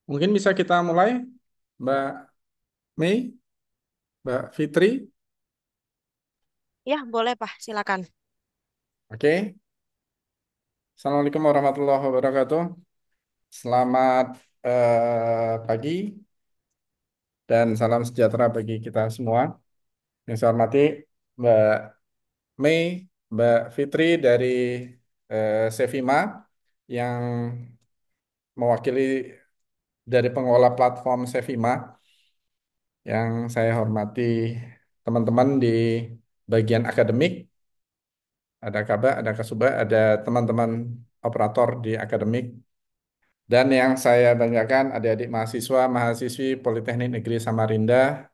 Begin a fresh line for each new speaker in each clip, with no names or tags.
Mungkin bisa kita mulai, Mbak Mei, Mbak Fitri.
Ya, boleh, Pak. Silakan.
Oke. Assalamualaikum warahmatullahi wabarakatuh. Selamat pagi dan salam sejahtera bagi kita semua. Yang saya hormati Mbak Mei, Mbak Fitri dari Sevima yang mewakili dari pengelola platform Sevima. Yang saya hormati teman-teman di bagian akademik. Ada Kaba, ada Kasuba, ada teman-teman operator di akademik, dan yang saya banggakan adik-adik mahasiswa, mahasiswi Politeknik Negeri Samarinda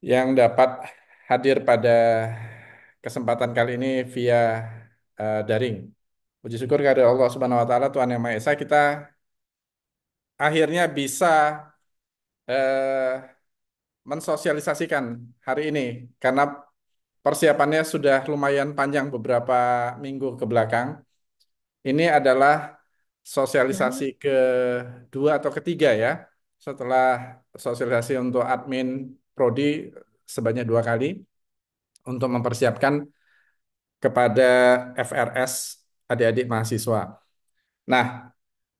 yang dapat hadir pada kesempatan kali ini via daring. Puji syukur kepada Allah Subhanahu wa taala Tuhan Yang Maha Esa, kita akhirnya bisa eh, mensosialisasikan hari ini karena persiapannya sudah lumayan panjang beberapa minggu ke belakang. Ini adalah sosialisasi
Mhm.
kedua atau ketiga ya, setelah sosialisasi untuk admin prodi sebanyak 2 kali untuk mempersiapkan kepada FRS adik-adik mahasiswa. Nah,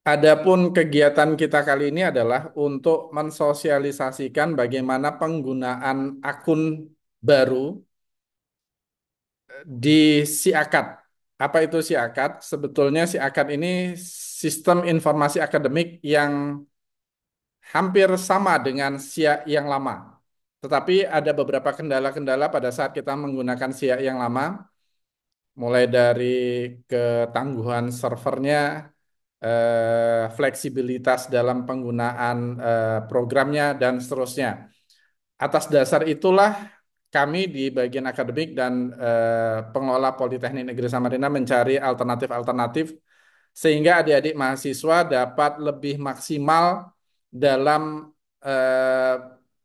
adapun kegiatan kita kali ini adalah untuk mensosialisasikan bagaimana penggunaan akun baru di SIAKAD. Apa itu SIAKAD? Sebetulnya SIAKAD ini sistem informasi akademik yang hampir sama dengan SIA yang lama. Tetapi ada beberapa kendala-kendala pada saat kita menggunakan SIA yang lama, mulai dari ketangguhan servernya, fleksibilitas dalam penggunaan programnya, dan seterusnya. Atas dasar itulah kami di bagian akademik dan pengelola Politeknik Negeri Samarinda mencari alternatif-alternatif sehingga adik-adik mahasiswa dapat lebih maksimal dalam eh,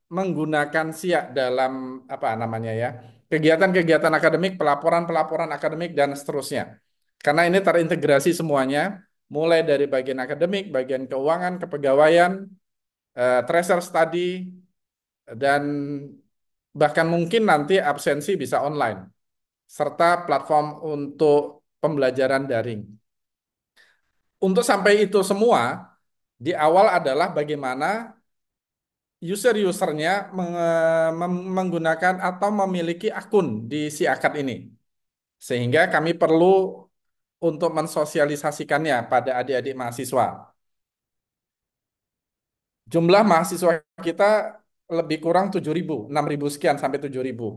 menggunakan SIA dalam apa namanya ya, kegiatan-kegiatan akademik, pelaporan-pelaporan akademik dan seterusnya. Karena ini terintegrasi semuanya, mulai dari bagian akademik, bagian keuangan, kepegawaian, treasure study, dan bahkan mungkin nanti absensi bisa online, serta platform untuk pembelajaran daring. Untuk sampai itu semua, di awal adalah bagaimana user-usernya menggunakan atau memiliki akun di si akad ini. Sehingga kami perlu untuk mensosialisasikannya pada adik-adik mahasiswa. Jumlah mahasiswa kita lebih kurang 7.000, 6.000 sekian sampai 7.000.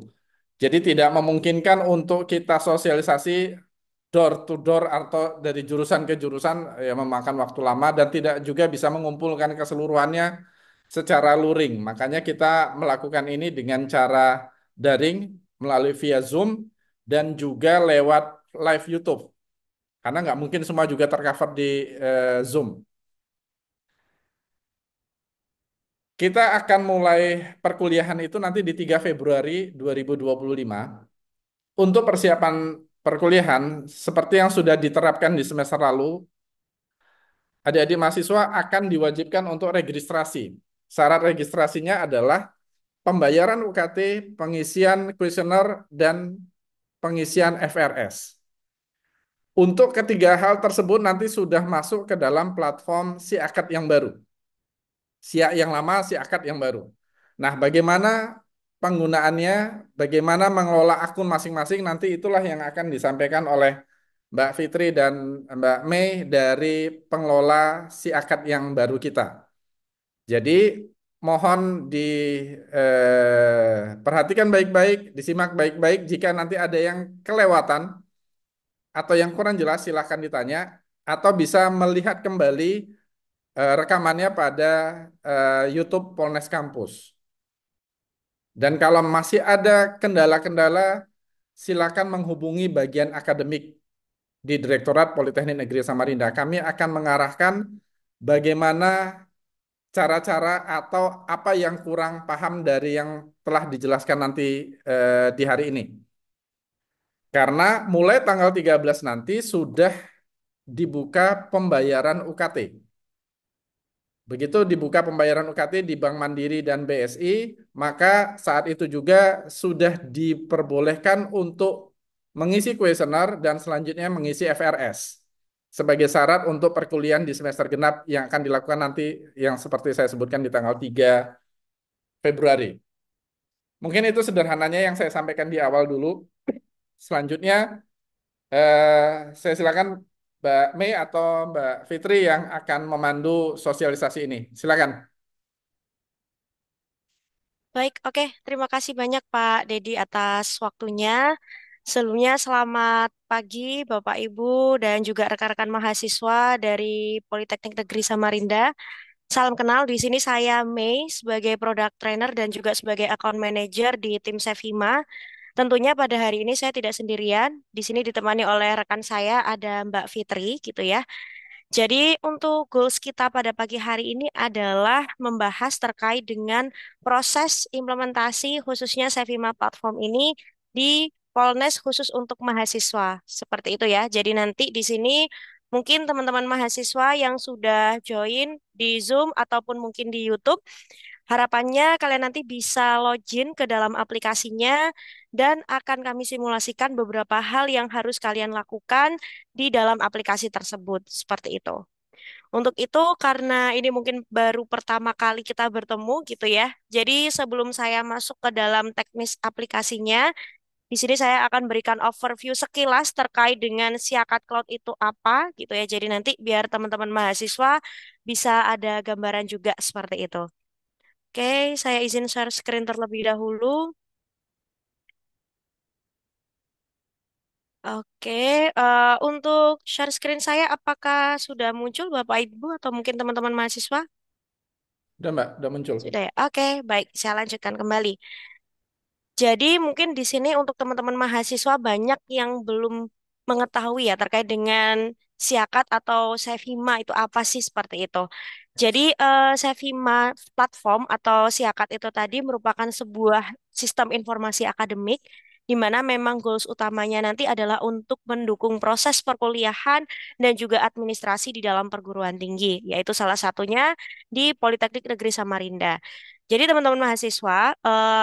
Jadi tidak memungkinkan untuk kita sosialisasi door to door atau dari jurusan ke jurusan, ya memakan waktu lama dan tidak juga bisa mengumpulkan keseluruhannya secara luring. Makanya kita melakukan ini dengan cara daring melalui via Zoom dan juga lewat live YouTube. Karena nggak mungkin semua juga tercover di Zoom. Kita akan mulai perkuliahan itu nanti di 3 Februari 2025. Untuk persiapan perkuliahan, seperti yang sudah diterapkan di semester lalu, adik-adik mahasiswa akan diwajibkan untuk registrasi. Syarat registrasinya adalah pembayaran UKT, pengisian kuesioner, dan pengisian FRS. Untuk ketiga hal tersebut nanti sudah masuk ke dalam platform si akad yang baru. Siak yang lama, si akad yang baru. Nah, bagaimana penggunaannya, bagaimana mengelola akun masing-masing, nanti itulah yang akan disampaikan oleh Mbak Fitri dan Mbak Mei dari pengelola si akad yang baru kita. Jadi, mohon diperhatikan baik-baik, disimak baik-baik. Jika nanti ada yang kelewatan atau yang kurang jelas, silahkan ditanya. Atau bisa melihat kembali rekamannya pada YouTube Polnes Kampus. Dan kalau masih ada kendala-kendala, silakan menghubungi bagian akademik di Direktorat Politeknik Negeri Samarinda. Kami akan mengarahkan bagaimana cara-cara atau apa yang kurang paham dari yang telah dijelaskan nanti di hari ini. Karena mulai tanggal 13 nanti sudah dibuka pembayaran UKT. Begitu dibuka pembayaran UKT di Bank Mandiri dan BSI, maka saat itu juga sudah diperbolehkan untuk mengisi kuesioner dan selanjutnya mengisi FRS sebagai syarat untuk perkuliahan di semester genap yang akan dilakukan nanti yang seperti saya sebutkan di tanggal 3 Februari. Mungkin itu sederhananya yang saya sampaikan di awal dulu. Selanjutnya, saya silakan Mbak Mei atau Mbak Fitri yang akan memandu sosialisasi ini. Silakan.
Baik, oke. Terima kasih banyak Pak Dedi atas waktunya. Sebelumnya selamat pagi Bapak Ibu dan juga rekan-rekan mahasiswa dari Politeknik Negeri Samarinda. Salam kenal, di sini saya Mei sebagai Product Trainer dan juga sebagai Account Manager di tim Sevima. Tentunya pada hari ini saya tidak sendirian. Di sini ditemani oleh rekan saya ada Mbak Fitri gitu ya. Jadi untuk goals kita pada pagi hari ini adalah membahas terkait dengan proses implementasi khususnya Sevima platform ini di Polnes khusus untuk mahasiswa. Seperti itu ya. Jadi nanti di sini mungkin teman-teman mahasiswa yang sudah join di Zoom ataupun mungkin di YouTube, harapannya kalian nanti bisa login ke dalam aplikasinya dan akan kami simulasikan beberapa hal yang harus kalian lakukan di dalam aplikasi tersebut. Seperti itu. Untuk itu, karena ini mungkin baru pertama kali kita bertemu gitu ya. Jadi sebelum saya masuk ke dalam teknis aplikasinya, di sini saya akan berikan overview sekilas terkait dengan Siakat Cloud itu apa gitu ya. Jadi nanti biar teman-teman mahasiswa bisa ada gambaran juga seperti itu. Oke, saya izin share screen terlebih dahulu. Oke, untuk share screen saya apakah sudah muncul Bapak Ibu atau mungkin teman-teman mahasiswa?
Udah Mbak, udah muncul.
Sudah ya? Oke, baik. Saya lanjutkan kembali. Jadi mungkin di sini untuk teman-teman mahasiswa banyak yang belum mengetahui ya terkait dengan Siakat atau Sevima itu apa sih seperti itu. Jadi Sevima platform atau Siakat itu tadi merupakan sebuah sistem informasi akademik di mana memang goals utamanya nanti adalah untuk mendukung proses perkuliahan dan juga administrasi di dalam perguruan tinggi, yaitu salah satunya di Politeknik Negeri Samarinda. Jadi teman-teman mahasiswa,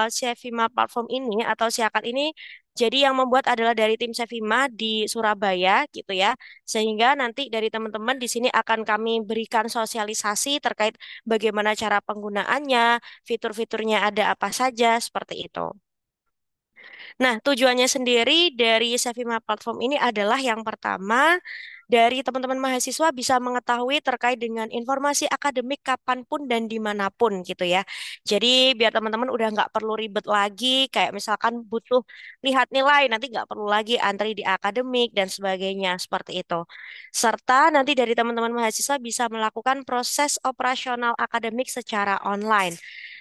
Sevima platform ini atau Siakat ini jadi yang membuat adalah dari tim Sevima di Surabaya gitu ya. Sehingga nanti dari teman-teman di sini akan kami berikan sosialisasi terkait bagaimana cara penggunaannya, fitur-fiturnya ada apa saja seperti itu. Nah, tujuannya sendiri dari Sevima platform ini adalah yang pertama, dari teman-teman mahasiswa bisa mengetahui terkait dengan informasi akademik kapanpun dan dimanapun gitu ya. Jadi biar teman-teman udah nggak perlu ribet lagi, kayak misalkan butuh lihat nilai, nanti nggak perlu lagi antri di akademik dan sebagainya, seperti itu. Serta nanti dari teman-teman mahasiswa bisa melakukan proses operasional akademik secara online.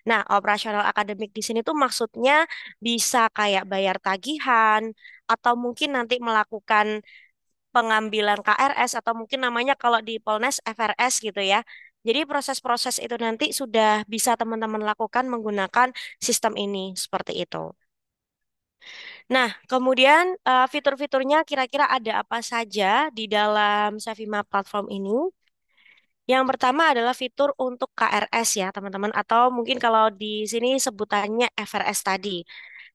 Nah, operasional akademik di sini tuh maksudnya bisa kayak bayar tagihan atau mungkin nanti melakukan pengambilan KRS atau mungkin namanya kalau di Polnes FRS gitu ya. Jadi proses-proses itu nanti sudah bisa teman-teman lakukan menggunakan sistem ini seperti itu. Nah, kemudian fitur-fiturnya kira-kira ada apa saja di dalam Savima platform ini? Yang pertama adalah fitur untuk KRS ya, teman-teman, atau mungkin kalau di sini sebutannya FRS tadi.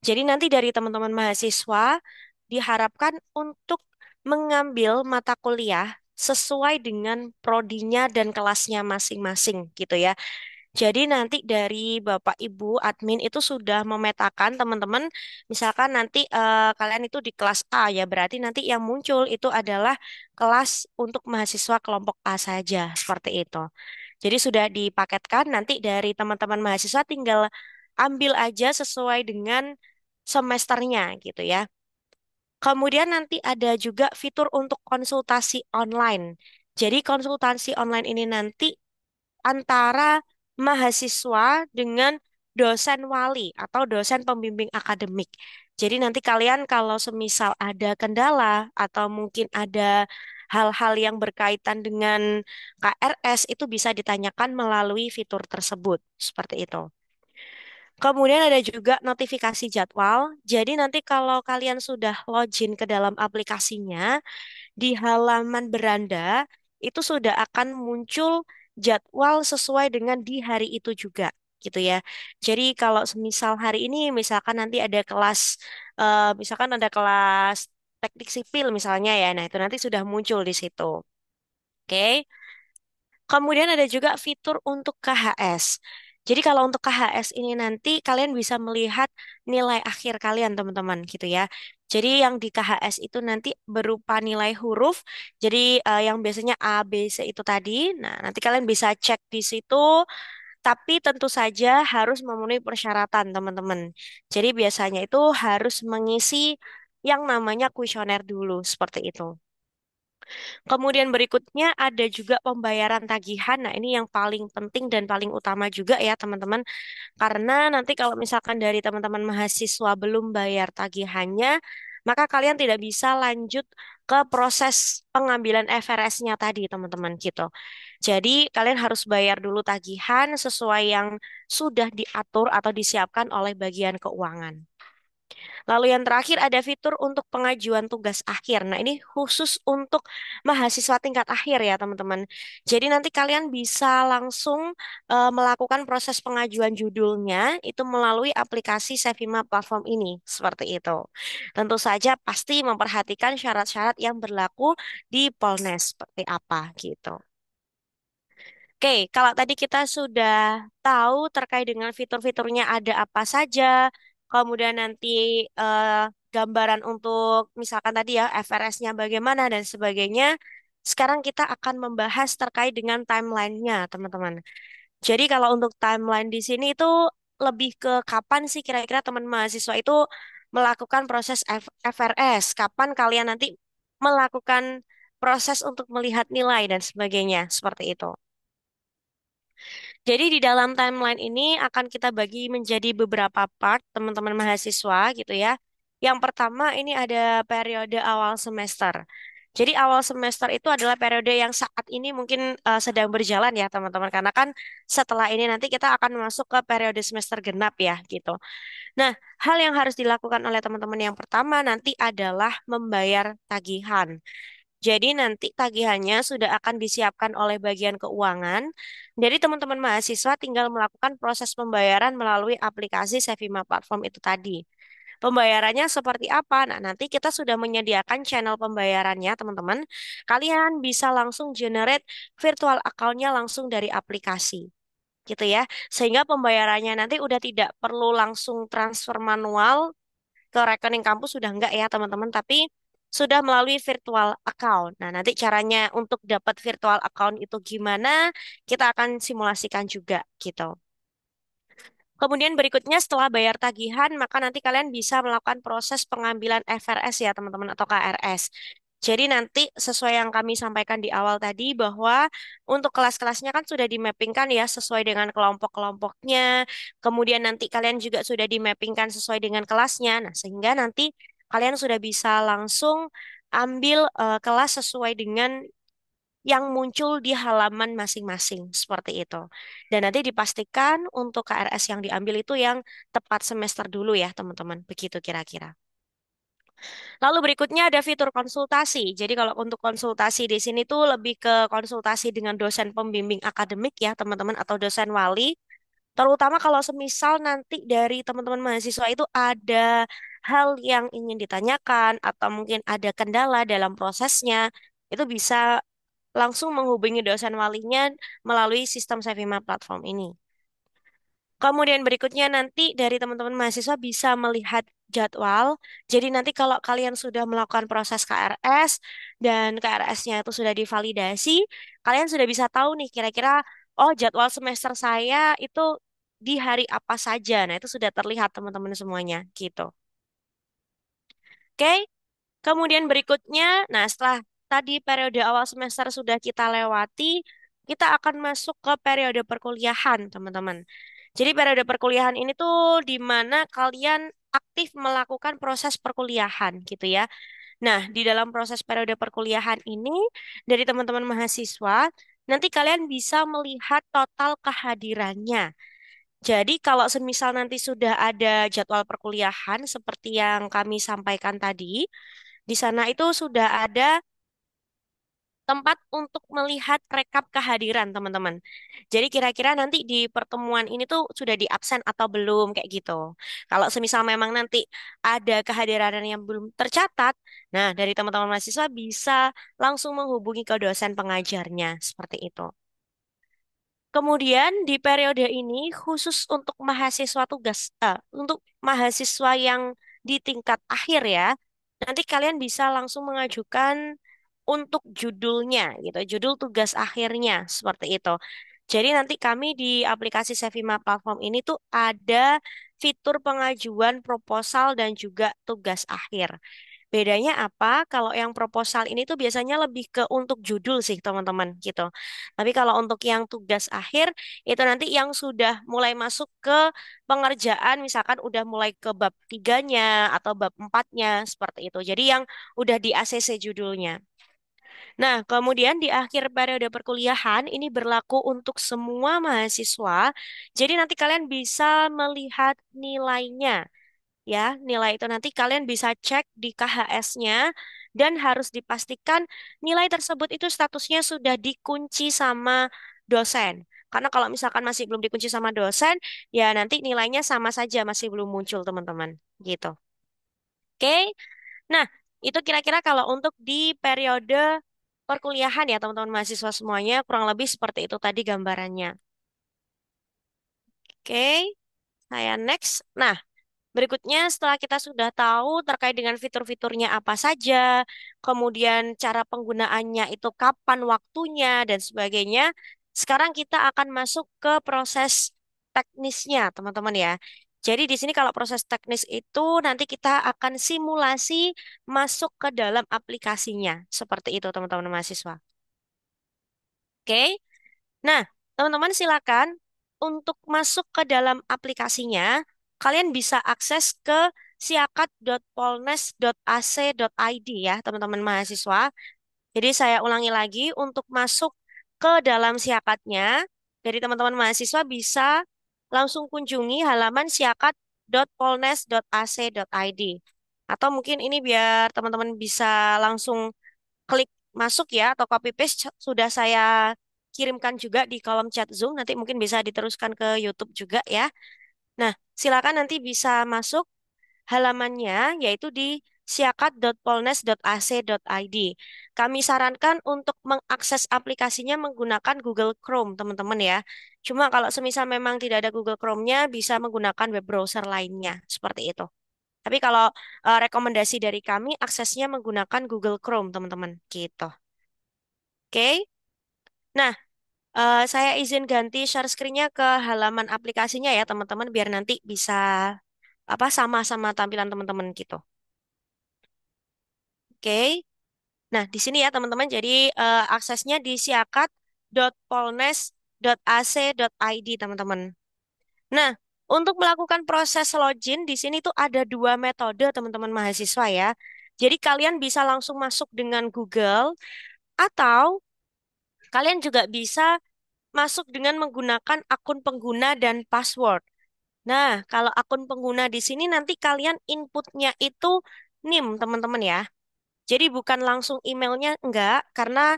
Jadi nanti dari teman-teman mahasiswa diharapkan untuk mengambil mata kuliah sesuai dengan prodinya dan kelasnya masing-masing gitu ya. Jadi nanti dari Bapak Ibu admin itu sudah memetakan teman-teman, misalkan nanti kalian itu di kelas A ya, berarti nanti yang muncul itu adalah kelas untuk mahasiswa kelompok A saja, seperti itu. Jadi sudah dipaketkan nanti dari teman-teman mahasiswa tinggal ambil aja sesuai dengan semesternya gitu ya. Kemudian nanti ada juga fitur untuk konsultasi online. Jadi konsultasi online ini nanti antara mahasiswa dengan dosen wali atau dosen pembimbing akademik. Jadi nanti kalian kalau semisal ada kendala atau mungkin ada hal-hal yang berkaitan dengan KRS itu bisa ditanyakan melalui fitur tersebut. Seperti itu. Kemudian ada juga notifikasi jadwal. Jadi nanti kalau kalian sudah login ke dalam aplikasinya, di halaman beranda itu sudah akan muncul jadwal sesuai dengan di hari itu juga gitu ya. Jadi kalau semisal hari ini misalkan nanti ada kelas misalkan ada kelas teknik sipil misalnya ya. Nah, itu nanti sudah muncul di situ. Oke. Kemudian ada juga fitur untuk KHS. Jadi kalau untuk KHS ini nanti kalian bisa melihat nilai akhir kalian teman-teman gitu ya. Jadi yang di KHS itu nanti berupa nilai huruf. Jadi yang biasanya A, B, C itu tadi. Nah, nanti kalian bisa cek di situ. Tapi tentu saja harus memenuhi persyaratan teman-teman. Jadi biasanya itu harus mengisi yang namanya kuesioner dulu seperti itu. Kemudian berikutnya ada juga pembayaran tagihan. Nah, ini yang paling penting dan paling utama juga ya, teman-teman. Karena nanti kalau misalkan dari teman-teman mahasiswa belum bayar tagihannya, maka kalian tidak bisa lanjut ke proses pengambilan FRS-nya tadi, teman-teman, gitu. Jadi, kalian harus bayar dulu tagihan sesuai yang sudah diatur atau disiapkan oleh bagian keuangan. Lalu yang terakhir ada fitur untuk pengajuan tugas akhir. Nah, ini khusus untuk mahasiswa tingkat akhir ya, teman-teman. Jadi nanti kalian bisa langsung melakukan proses pengajuan judulnya itu melalui aplikasi Sevima platform ini, seperti itu. Tentu saja pasti memperhatikan syarat-syarat yang berlaku di Polnes seperti apa gitu. Oke, kalau tadi kita sudah tahu terkait dengan fitur-fiturnya ada apa saja, kemudian nanti eh, gambaran untuk misalkan tadi ya FRS-nya bagaimana dan sebagainya. Sekarang kita akan membahas terkait dengan timeline-nya, teman-teman. Jadi kalau untuk timeline di sini itu lebih ke kapan sih kira-kira teman mahasiswa itu melakukan proses FRS, kapan kalian nanti melakukan proses untuk melihat nilai dan sebagainya, seperti itu. Jadi di dalam timeline ini akan kita bagi menjadi beberapa part, teman-teman mahasiswa gitu ya. Yang pertama ini ada periode awal semester. Jadi awal semester itu adalah periode yang saat ini mungkin sedang berjalan ya teman-teman. Karena kan setelah ini nanti kita akan masuk ke periode semester genap ya gitu. Nah, hal yang harus dilakukan oleh teman-teman yang pertama nanti adalah membayar tagihan. Jadi nanti tagihannya sudah akan disiapkan oleh bagian keuangan. Jadi teman-teman mahasiswa tinggal melakukan proses pembayaran melalui aplikasi Sevima Platform itu tadi. Pembayarannya seperti apa? Nah, nanti kita sudah menyediakan channel pembayarannya, teman-teman. Kalian bisa langsung generate virtual account-nya langsung dari aplikasi gitu ya. Sehingga pembayarannya nanti udah tidak perlu langsung transfer manual ke rekening kampus sudah enggak ya teman-teman, tapi sudah melalui virtual account. Nah, nanti caranya untuk dapat virtual account itu gimana, kita akan simulasikan juga gitu. Kemudian berikutnya setelah bayar tagihan, maka nanti kalian bisa melakukan proses pengambilan FRS ya teman-teman atau KRS. Jadi nanti sesuai yang kami sampaikan di awal tadi bahwa untuk kelas-kelasnya kan sudah dimappingkan ya sesuai dengan kelompok-kelompoknya. Kemudian nanti kalian juga sudah dimappingkan sesuai dengan kelasnya. Nah, sehingga nanti kalian sudah bisa langsung ambil kelas sesuai dengan yang muncul di halaman masing-masing seperti itu. Dan nanti dipastikan untuk KRS yang diambil itu yang tepat semester dulu ya, teman-teman. Begitu kira-kira. Lalu berikutnya ada fitur konsultasi. Jadi kalau untuk konsultasi di sini tuh lebih ke konsultasi dengan dosen pembimbing akademik ya, teman-teman atau dosen wali. Terutama kalau semisal nanti dari teman-teman mahasiswa itu ada hal yang ingin ditanyakan atau mungkin ada kendala dalam prosesnya, itu bisa langsung menghubungi dosen walinya melalui sistem Sevima platform ini. Kemudian berikutnya nanti dari teman-teman mahasiswa bisa melihat jadwal. Jadi nanti kalau kalian sudah melakukan proses KRS dan KRS-nya itu sudah divalidasi, kalian sudah bisa tahu nih kira-kira oh jadwal semester saya itu di hari apa saja. Nah, itu sudah terlihat teman-teman semuanya gitu. Oke? Kemudian berikutnya, nah setelah tadi periode awal semester sudah kita lewati, kita akan masuk ke periode perkuliahan, teman-teman. Jadi periode perkuliahan ini tuh di mana kalian aktif melakukan proses perkuliahan gitu ya. Nah, di dalam proses periode perkuliahan ini dari teman-teman mahasiswa, nanti kalian bisa melihat total kehadirannya. Jadi kalau semisal nanti sudah ada jadwal perkuliahan seperti yang kami sampaikan tadi, di sana itu sudah ada tempat untuk melihat rekap kehadiran teman-teman. Jadi kira-kira nanti di pertemuan ini tuh sudah di absen atau belum kayak gitu. Kalau semisal memang nanti ada kehadiran yang belum tercatat, nah dari teman-teman mahasiswa bisa langsung menghubungi ke dosen pengajarnya seperti itu. Kemudian di periode ini khusus untuk mahasiswa untuk mahasiswa yang di tingkat akhir ya, nanti kalian bisa langsung mengajukan untuk judulnya gitu, judul tugas akhirnya seperti itu. Jadi nanti kami di aplikasi Sevima platform ini tuh ada fitur pengajuan proposal dan juga tugas akhir. Bedanya apa? Kalau yang proposal ini tuh biasanya lebih ke untuk judul sih teman-teman gitu. Tapi kalau untuk yang tugas akhir itu nanti yang sudah mulai masuk ke pengerjaan misalkan udah mulai ke bab tiganya atau bab empatnya seperti itu. Jadi yang udah di ACC judulnya. Nah, kemudian di akhir periode perkuliahan ini berlaku untuk semua mahasiswa. Jadi nanti kalian bisa melihat nilainya ya. Nilai itu nanti kalian bisa cek di KHS-nya dan harus dipastikan nilai tersebut itu statusnya sudah dikunci sama dosen. Karena kalau misalkan masih belum dikunci sama dosen, ya nanti nilainya sama saja masih belum muncul teman-teman. Gitu. Oke. Nah, itu kira-kira kalau untuk di periode perkuliahan ya teman-teman mahasiswa semuanya kurang lebih seperti itu tadi gambarannya. Oke, saya next. Nah, berikutnya, setelah kita sudah tahu terkait dengan fitur-fiturnya apa saja, kemudian cara penggunaannya itu kapan waktunya, dan sebagainya, sekarang kita akan masuk ke proses teknisnya, teman-teman ya. Jadi di sini kalau proses teknis itu nanti kita akan simulasi masuk ke dalam aplikasinya. Seperti itu, teman-teman mahasiswa. Oke? Nah, teman-teman silakan untuk masuk ke dalam aplikasinya, kalian bisa akses ke siakat.polnes.ac.id ya, teman-teman mahasiswa. Jadi saya ulangi lagi untuk masuk ke dalam siakatnya, dari teman-teman mahasiswa bisa langsung kunjungi halaman siakat.polnes.ac.id. Atau mungkin ini biar teman-teman bisa langsung klik masuk ya atau copy paste sudah saya kirimkan juga di kolom chat Zoom. Nanti mungkin bisa diteruskan ke YouTube juga ya. Nah, silakan nanti bisa masuk halamannya yaitu di siakat.polnes.ac.id. Kami sarankan untuk mengakses aplikasinya menggunakan Google Chrome, teman-teman ya. Cuma kalau semisal memang tidak ada Google Chrome-nya, bisa menggunakan web browser lainnya, seperti itu. Tapi kalau rekomendasi dari kami, aksesnya menggunakan Google Chrome, teman-teman. Gitu. Oke. Nah, saya izin ganti share screen-nya ke halaman aplikasinya ya, teman-teman, biar nanti bisa apa sama-sama tampilan teman-teman gitu. Oke. Nah, di sini ya teman-teman, jadi aksesnya di siakat.polnes.ac.id teman-teman. Nah, untuk melakukan proses login di sini tuh ada dua metode teman-teman mahasiswa ya. Jadi kalian bisa langsung masuk dengan Google atau kalian juga bisa masuk dengan menggunakan akun pengguna dan password. Nah, kalau akun pengguna di sini nanti kalian inputnya itu NIM teman-teman ya. Jadi bukan langsung emailnya enggak, karena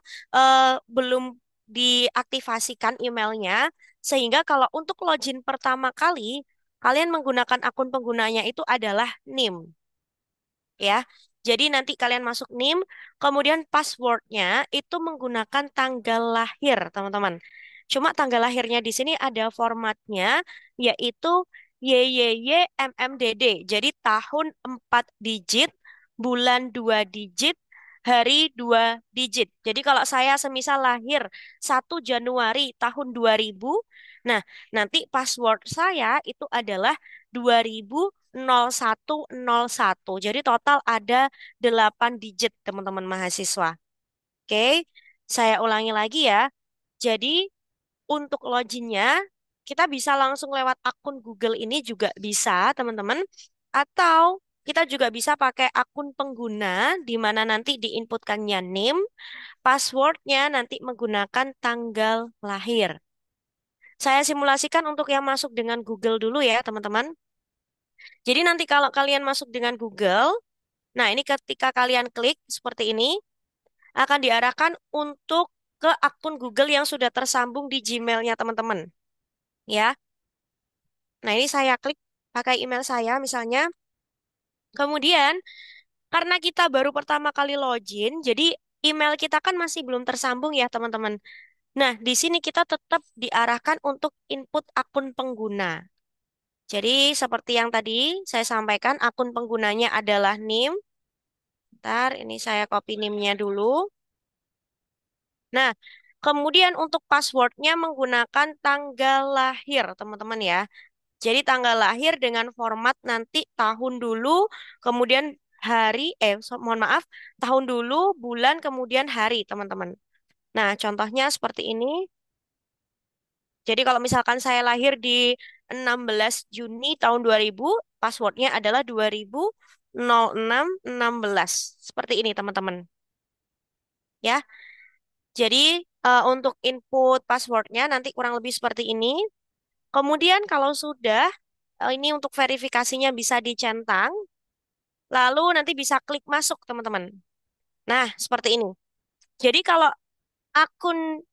belum diaktifasikan emailnya, sehingga kalau untuk login pertama kali, kalian menggunakan akun penggunanya itu adalah NIM, ya. Jadi nanti kalian masuk NIM, kemudian passwordnya itu menggunakan tanggal lahir, teman-teman. Cuma tanggal lahirnya di sini ada formatnya, yaitu YYYMMDD. Jadi tahun 4 digit, bulan 2 digit, hari 2 digit. Jadi kalau saya semisal lahir 1 Januari tahun 2000, nah nanti password saya itu adalah 200101. Jadi total ada 8 digit teman-teman mahasiswa. Oke, saya ulangi lagi ya. Jadi untuk loginnya kita bisa langsung lewat akun Google ini juga bisa teman-teman. Atau kita juga bisa pakai akun pengguna di mana nanti diinputkannya name, passwordnya nanti menggunakan tanggal lahir. Saya simulasikan untuk yang masuk dengan Google dulu ya teman-teman. Jadi nanti kalau kalian masuk dengan Google, nah ini ketika kalian klik seperti ini, akan diarahkan untuk ke akun Google yang sudah tersambung di Gmail-nya teman-teman. Ya, nah ini saya klik pakai email saya misalnya. Kemudian, karena kita baru pertama kali login, jadi email kita kan masih belum tersambung ya teman-teman. Nah, di sini kita tetap diarahkan untuk input akun pengguna. Jadi, seperti yang tadi saya sampaikan, akun penggunanya adalah NIM. Ntar, ini saya copy NIM-nya dulu. Nah, kemudian untuk passwordnya menggunakan tanggal lahir, teman-teman ya. Jadi, tanggal lahir dengan format nanti tahun dulu, kemudian mohon maaf, tahun dulu, bulan, kemudian hari, teman-teman. Nah, contohnya seperti ini. Jadi kalau misalkan saya lahir di 16 Juni tahun 2000, passwordnya adalah 200616. Seperti ini, teman-teman. Ya, jadi untuk input passwordnya nanti kurang lebih seperti ini. Kemudian kalau sudah, ini untuk verifikasinya bisa dicentang, lalu nanti bisa klik masuk, teman-teman. Nah, seperti ini. Jadi kalau akun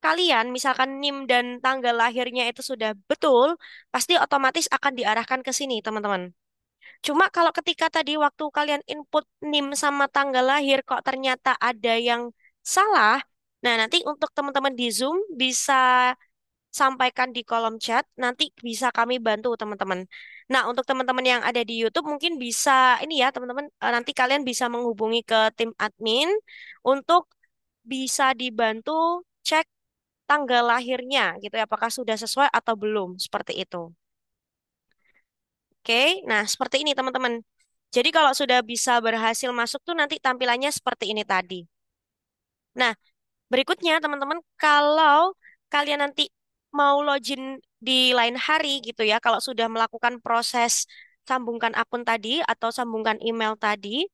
kalian, misalkan NIM dan tanggal lahirnya itu sudah betul, pasti otomatis akan diarahkan ke sini, teman-teman. Cuma kalau ketika tadi waktu kalian input NIM sama tanggal lahir kok ternyata ada yang salah, nah nanti untuk teman-teman di Zoom bisa sampaikan di kolom chat, nanti bisa kami bantu teman-teman. Nah, untuk teman-teman yang ada di YouTube mungkin bisa ini ya teman-teman, nanti kalian bisa menghubungi ke tim admin untuk bisa dibantu cek tanggal lahirnya gitu ya, apakah sudah sesuai atau belum, seperti itu. Oke, nah seperti ini teman-teman. Jadi kalau sudah bisa berhasil masuk tuh nanti tampilannya seperti ini tadi. Nah, berikutnya teman-teman, kalau kalian nanti mau login di lain hari gitu ya, kalau sudah melakukan proses sambungkan akun tadi atau sambungkan email tadi,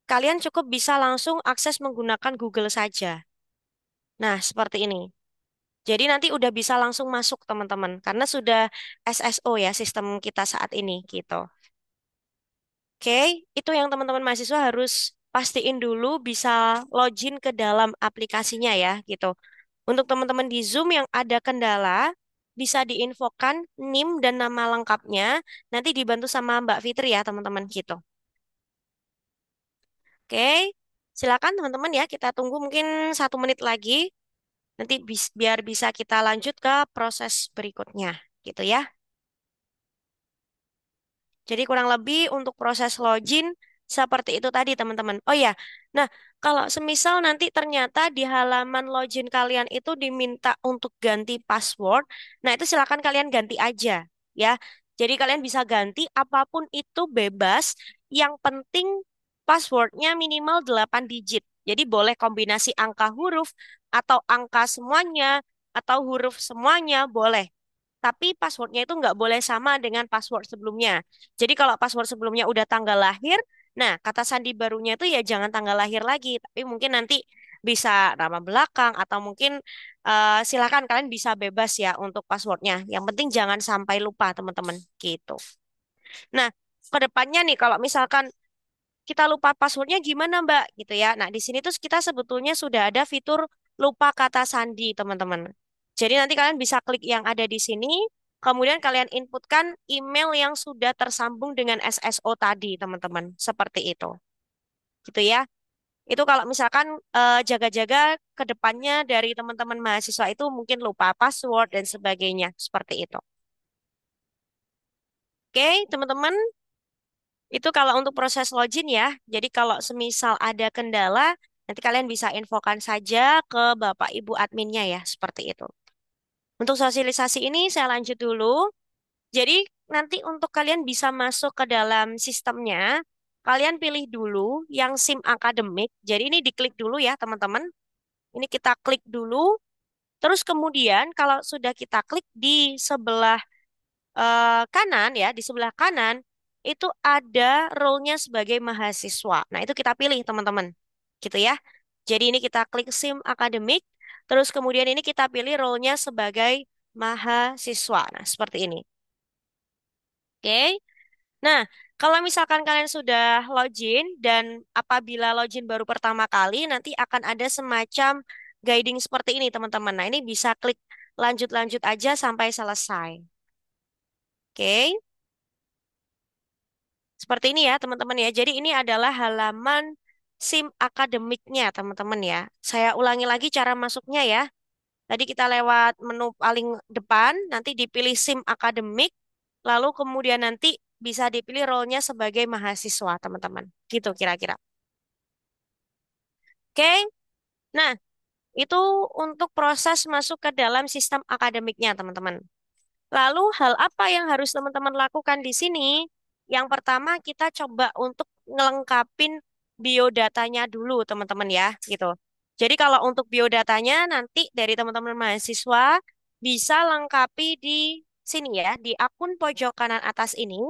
kalian cukup bisa langsung akses menggunakan Google saja. Nah, seperti ini. Jadi nanti udah bisa langsung masuk teman-teman karena sudah SSO ya sistem kita saat ini gitu. Oke, itu yang teman-teman mahasiswa harus pastiin dulu bisa login ke dalam aplikasinya ya gitu. Untuk teman-teman di Zoom yang ada kendala, bisa diinfokan NIM dan nama lengkapnya, nanti dibantu sama Mbak Fitri ya teman-teman gitu. Oke, silakan teman-teman ya, kita tunggu mungkin 1 menit lagi, nanti biar bisa kita lanjut ke proses berikutnya gitu ya. Jadi kurang lebih untuk proses login seperti itu tadi teman-teman. Oh ya, nah kalau semisal nanti ternyata di halaman login kalian itu diminta untuk ganti password, nah itu silakan kalian ganti aja ya. Jadi kalian bisa ganti apapun itu bebas, yang penting passwordnya minimal 8 digit. Jadi boleh kombinasi angka huruf atau angka semuanya atau huruf semuanya boleh. Tapi passwordnya itu nggak boleh sama dengan password sebelumnya. Jadi kalau password sebelumnya udah tanggal lahir, nah kata sandi barunya itu ya jangan tanggal lahir lagi, tapi mungkin nanti bisa nama belakang atau mungkin silakan kalian bisa bebas ya untuk passwordnya. Yang penting jangan sampai lupa teman-teman gitu. Nah, ke depannya nih kalau misalkan kita lupa passwordnya gimana Mbak gitu ya. Nah, di sini tuh kita sebetulnya sudah ada fitur lupa kata sandi teman-teman. Jadi nanti kalian bisa klik yang ada di sini, kemudian kalian inputkan email yang sudah tersambung dengan SSO tadi teman-teman. Seperti itu. Gitu ya. Itu kalau misalkan jaga-jaga ke depannya dari teman-teman mahasiswa itu mungkin lupa password dan sebagainya. Seperti itu. Oke, teman-teman. Itu kalau untuk proses login ya. Jadi kalau semisal ada kendala, nanti kalian bisa infokan saja ke Bapak Ibu adminnya ya, seperti itu. Untuk sosialisasi ini saya lanjut dulu. Jadi nanti untuk kalian bisa masuk ke dalam sistemnya, kalian pilih dulu yang SIM akademik. Jadi ini diklik dulu ya, teman-teman. Ini kita klik dulu. Terus kemudian kalau sudah kita klik di sebelah kanan ya, di sebelah kanan itu ada role-nya sebagai mahasiswa. Nah, itu kita pilih teman-teman. Gitu ya. Jadi ini kita klik SIM akademik, terus kemudian ini kita pilih role-nya sebagai mahasiswa. Nah, seperti ini. Oke. Nah, Kalau misalkan kalian sudah login dan apabila login baru pertama kali, nanti akan ada semacam guiding seperti ini, teman-teman. Nah, ini bisa klik lanjut-lanjut aja sampai selesai. Oke, seperti ini ya, teman-teman ya. Jadi ini adalah halaman SIM akademiknya, teman-teman ya. Saya ulangi lagi cara masuknya ya. Tadi kita lewat menu paling depan, nanti dipilih SIM akademik, lalu kemudian nanti bisa dipilih role-nya sebagai mahasiswa, teman-teman. Gitu kira-kira. Oke, nah itu untuk proses masuk ke dalam sistem akademiknya, teman-teman. Lalu hal apa yang harus teman-teman lakukan di sini? Yang pertama kita coba untuk ngelengkapin biodatanya dulu, teman-teman ya, gitu. Jadi kalau untuk biodatanya nanti dari teman-teman mahasiswa bisa lengkapi di sini ya, di akun pojok kanan atas ini.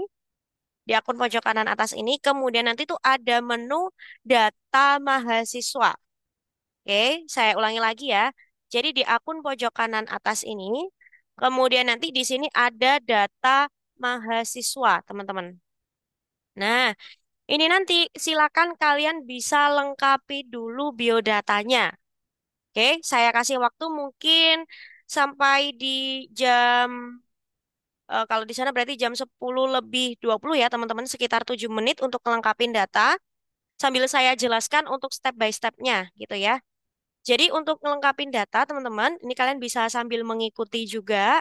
Di akun pojok kanan atas ini, kemudian nanti tuh ada menu data mahasiswa. Oke, saya ulangi lagi ya. Jadi di akun pojok kanan atas ini, kemudian nanti di sini ada data mahasiswa, teman-teman. Nah, ini nanti silakan kalian bisa lengkapi dulu biodatanya. Oke, saya kasih waktu mungkin sampai di jam, kalau di sana berarti jam 10 lebih 20 ya, teman-teman, sekitar 7 menit untuk melengkapi data. Sambil saya jelaskan untuk step by step-nya, gitu ya. Jadi untuk melengkapi data, teman-teman, ini kalian bisa sambil mengikuti juga.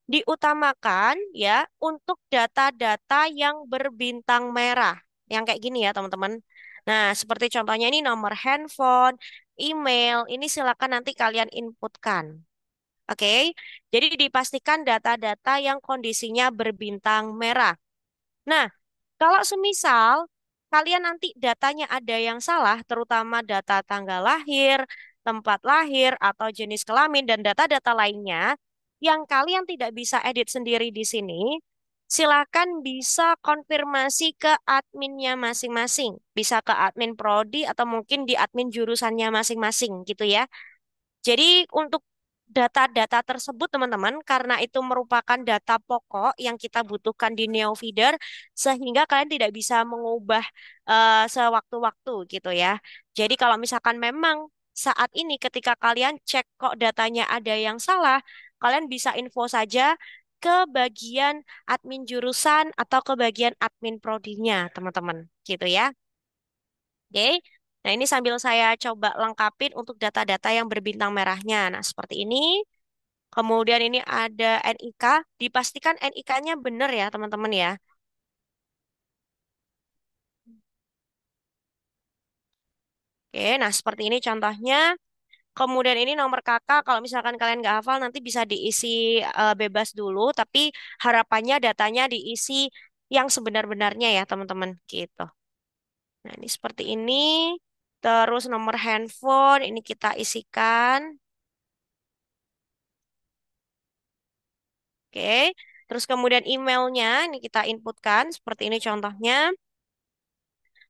Diutamakan ya untuk data-data yang berbintang merah. Yang kayak gini ya, teman-teman. Nah, seperti contohnya ini nomor handphone, email, ini silakan nanti kalian inputkan. Oke, jadi dipastikan data-data yang kondisinya berbintang merah. Nah, kalau semisal kalian nanti datanya ada yang salah, terutama data tanggal lahir, tempat lahir, atau jenis kelamin, dan data-data lainnya, yang kalian tidak bisa edit sendiri di sini, silakan bisa konfirmasi ke adminnya masing-masing. Bisa ke admin prodi atau mungkin di admin jurusannya masing-masing gitu ya. Jadi untuk data-data tersebut teman-teman karena itu merupakan data pokok yang kita butuhkan di NeoFeeder sehingga kalian tidak bisa mengubah sewaktu-waktu gitu ya. Jadi kalau misalkan memang saat ini ketika kalian cek kok datanya ada yang salah, kalian bisa info saja ke bagian admin jurusan atau ke bagian admin prodinya, teman-teman. Gitu ya. Oke. Nah, ini sambil saya coba lengkapin untuk data-data yang berbintang merahnya. Nah, seperti ini. Kemudian ini ada NIK. Dipastikan NIK-nya benar ya, teman-teman ya. Oke, nah seperti ini contohnya. Kemudian ini nomor kakak. Kalau misalkan kalian nggak hafal, nanti bisa diisi bebas dulu. Tapi harapannya datanya diisi yang sebenar-benarnya ya, teman-teman. Gitu. Nah, ini seperti ini. Terus nomor handphone, ini kita isikan. Oke, terus kemudian emailnya ini kita inputkan seperti ini contohnya.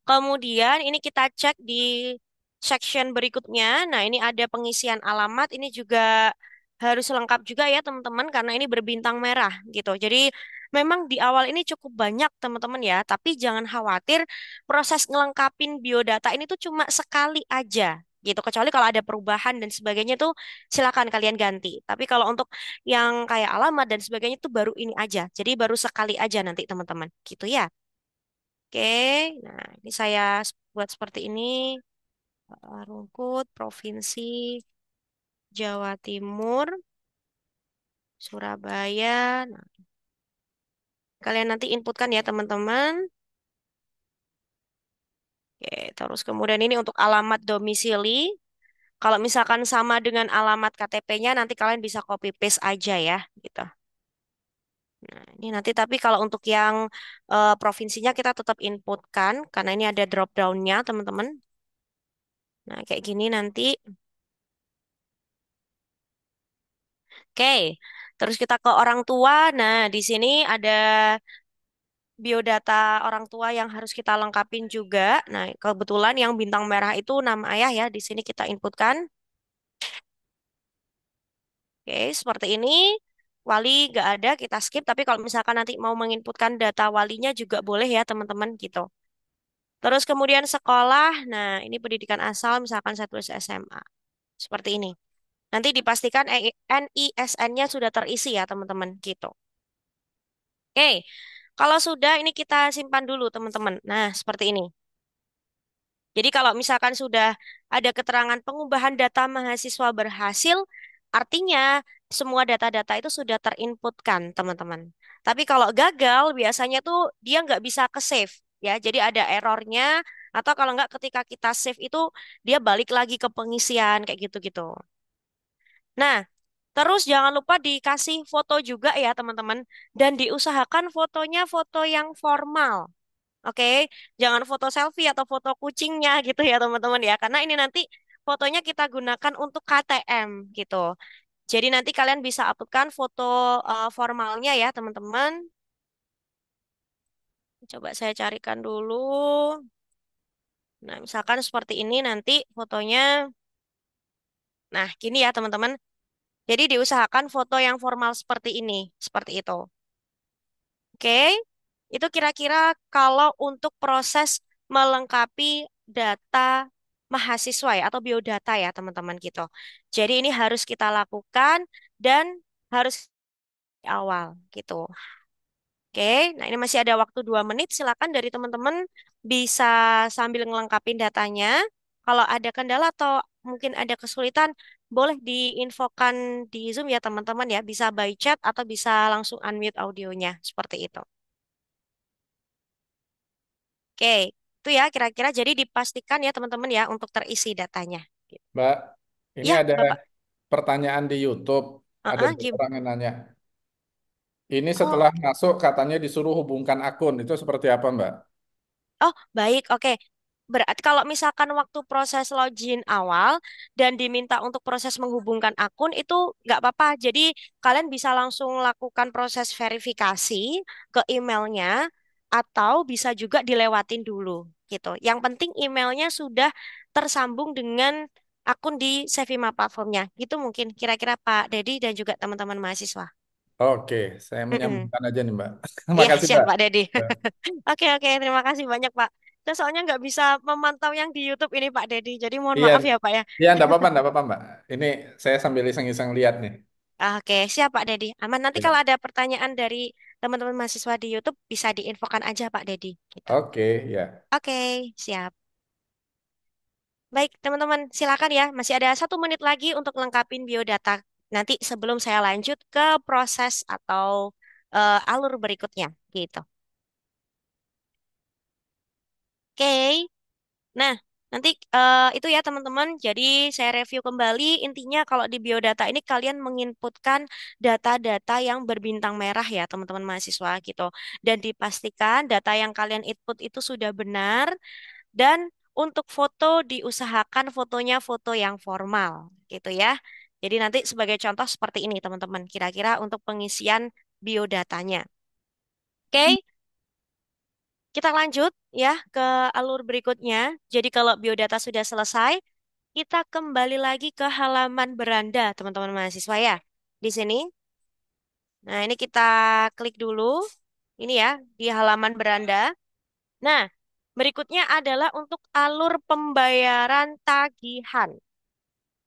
Kemudian ini kita cek di section berikutnya. Nah, ini ada pengisian alamat. Ini juga harus lengkap juga ya teman-teman karena ini berbintang merah gitu. Jadi memang di awal ini cukup banyak teman-teman ya, tapi jangan khawatir proses ngelengkapin biodata ini tuh cuma sekali aja gitu. Kecuali kalau ada perubahan dan sebagainya tuh silakan kalian ganti. Tapi kalau untuk yang kayak alamat dan sebagainya tuh baru ini aja. Jadi baru sekali aja nanti teman-teman. Gitu ya. Oke, nah ini saya buat seperti ini. Rungkut, Provinsi Jawa Timur, Surabaya. Nah, kalian nanti inputkan ya teman-teman. Oke, terus kemudian ini untuk alamat domisili. Kalau misalkan sama dengan alamat KTP-nya, nanti kalian bisa copy paste aja ya, gitu. Nah, ini nanti tapi kalau untuk yang provinsinya kita tetap inputkan karena ini ada drop down-nya, teman-teman. Nah, kayak gini nanti. Oke, terus kita ke orang tua. Nah, di sini ada biodata orang tua yang harus kita lengkapin juga. Nah, kebetulan yang bintang merah itu nama ayah ya. Di sini kita inputkan. Oke, seperti ini. wali nggak ada, kita skip. Tapi kalau misalkan nanti mau menginputkan data walinya juga boleh ya teman-teman gitu. Terus kemudian sekolah, nah ini pendidikan asal misalkan saya tulis SMA. Seperti ini. Nanti dipastikan NISN-nya sudah terisi ya teman-teman gitu. Oke, kalau sudah ini kita simpan dulu teman-teman. Nah, seperti ini. Jadi kalau misalkan sudah ada keterangan pengubahan data mahasiswa berhasil, artinya semua data-data itu sudah terinputkan, teman-teman. Tapi kalau gagal, biasanya tuh dia nggak bisa ke-save, ya. Jadi ada errornya, atau kalau nggak ketika kita save itu, dia balik lagi ke pengisian, kayak gitu-gitu. Nah, terus jangan lupa dikasih foto juga ya, teman-teman. Dan diusahakan fotonya foto yang formal. Oke, jangan foto selfie atau foto kucingnya gitu ya teman-teman ya, karena ini nanti fotonya kita gunakan untuk KTM gitu. Jadi nanti kalian bisa uploadkan foto formalnya ya teman-teman. Coba saya carikan dulu. Nah, misalkan seperti ini nanti fotonya. Nah, gini ya teman-teman. Jadi diusahakan foto yang formal seperti ini, seperti itu. Oke, itu kira-kira kalau untuk proses melengkapi data mahasiswa ya atau biodata ya teman-teman gitu. Jadi ini harus kita lakukan dan harus di awal gitu. Oke, nah ini masih ada waktu 2 menit. Silakan dari teman-teman bisa sambil ngelengkapin datanya. Kalau ada kendala atau mungkin ada kesulitan, boleh diinfokan di Zoom ya teman-teman ya. Bisa by chat atau bisa langsung unmute audionya seperti itu. Oke, itu ya kira-kira jadi dipastikan ya teman-teman ya untuk terisi datanya.
Mbak, ini
Ya,
ada
Bapak.
pertanyaan di YouTube. Ada dua
Gim.
orang yang nanya. Ini
Oh,
setelah masuk katanya disuruh hubungkan akun. Itu seperti apa, Mbak?
oh, baik, oke. Berarti kalau misalkan waktu proses login awal dan diminta untuk proses menghubungkan akun itu nggak apa-apa. Jadi kalian bisa langsung lakukan proses verifikasi ke emailnya atau bisa juga dilewatin dulu gitu. Yang penting emailnya sudah tersambung dengan akun di Sevima platformnya. Gitu mungkin kira-kira Pak Dedi dan juga teman-teman mahasiswa.
Oke, saya
Mm-mm.
menyambungkan aja nih, Mbak.
Iya,
Makasih,
siap
Mbak.
Pak Dedi.
Ya.
Oke, oke, terima kasih banyak Pak. Saya soalnya nggak bisa memantau yang di YouTube ini Pak Dedi, jadi mohon
Iya,
maaf ya Pak ya.
iya, enggak apa-apa, Mbak. Ini saya sambil iseng-iseng lihat nih.
Oke, siap Pak Dedi. Aman, nanti
Ya.
kalau ada pertanyaan dari teman-teman mahasiswa di YouTube, bisa diinfokan aja Pak Dedi. Gitu.
Oke, ya.
Oke, siap. Baik, teman-teman, silakan ya. Masih ada 1 menit lagi untuk lengkapin biodata. Nanti sebelum saya lanjut ke proses atau alur berikutnya. Gitu. Oke. Nah, nanti itu ya teman-teman. Jadi saya review kembali. Intinya kalau di biodata ini kalian menginputkan data-data yang berbintang merah ya teman-teman mahasiswa gitu. Dan dipastikan data yang kalian input itu sudah benar. Dan untuk foto diusahakan fotonya foto yang formal gitu ya. Jadi nanti sebagai contoh seperti ini teman-teman. Kira-kira untuk pengisian biodatanya. Oke? Kita lanjut ya ke alur berikutnya. Jadi kalau biodata sudah selesai, kita kembali lagi ke halaman beranda, teman-teman mahasiswa ya. Di sini. Nah, ini kita klik dulu. Ini ya, di halaman beranda. Nah, berikutnya adalah untuk alur pembayaran tagihan.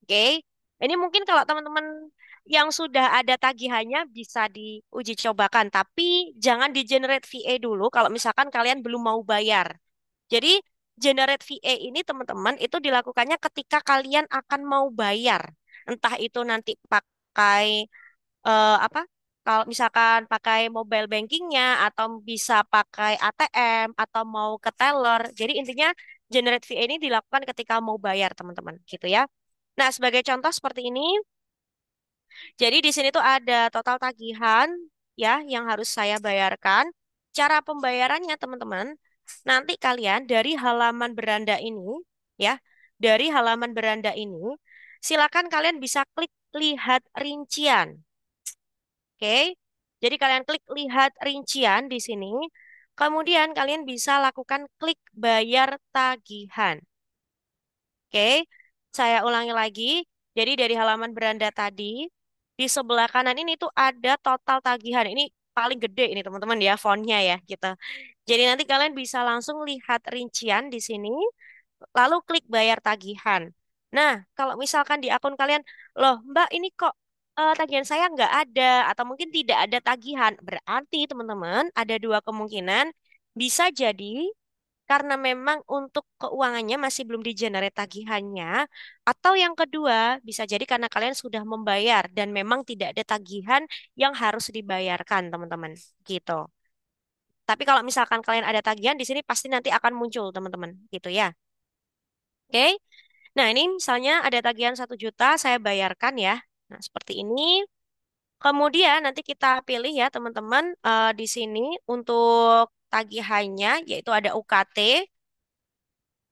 Oke. Ini mungkin kalau teman-teman yang sudah ada tagihannya bisa diuji cobakan, tapi jangan di generate VA dulu kalau misalkan kalian belum mau bayar. Jadi generate VA ini teman-teman itu dilakukannya ketika kalian akan mau bayar. Entah itu nanti pakai apa? Kalau misalkan pakai mobile bankingnya atau bisa pakai ATM atau mau ke teller. Jadi intinya generate VA ini dilakukan ketika mau bayar teman-teman gitu ya. Nah, sebagai contoh seperti ini, jadi di sini tuh ada total tagihan ya yang harus saya bayarkan. Cara pembayarannya teman-teman, nanti kalian dari halaman beranda ini ya, dari halaman beranda ini, silakan kalian bisa klik lihat rincian. Oke. Jadi kalian klik lihat rincian di sini. Kemudian kalian bisa lakukan klik bayar tagihan. Oke. Saya ulangi lagi. Jadi dari halaman beranda tadi, di sebelah kanan ini tuh ada total tagihan. Ini paling gede ini teman-teman ya, fontnya ya gitu. Jadi nanti kalian bisa langsung lihat rincian di sini, lalu klik bayar tagihan. Nah, kalau misalkan di akun kalian, loh Mbak ini kok tagihan saya nggak ada, atau mungkin tidak ada tagihan, berarti teman-teman ada dua kemungkinan. Bisa jadi karena memang untuk keuangannya masih belum di-generate tagihannya, atau yang kedua bisa jadi karena kalian sudah membayar dan memang tidak ada tagihan yang harus dibayarkan, teman-teman. Gitu. Tapi kalau misalkan kalian ada tagihan di sini pasti nanti akan muncul, teman-teman. Gitu ya. Oke. Nah, ini misalnya ada tagihan 1 juta, saya bayarkan ya. Nah, seperti ini. Kemudian nanti kita pilih ya, teman-teman, di sini untuk tagihannya, yaitu ada UKT.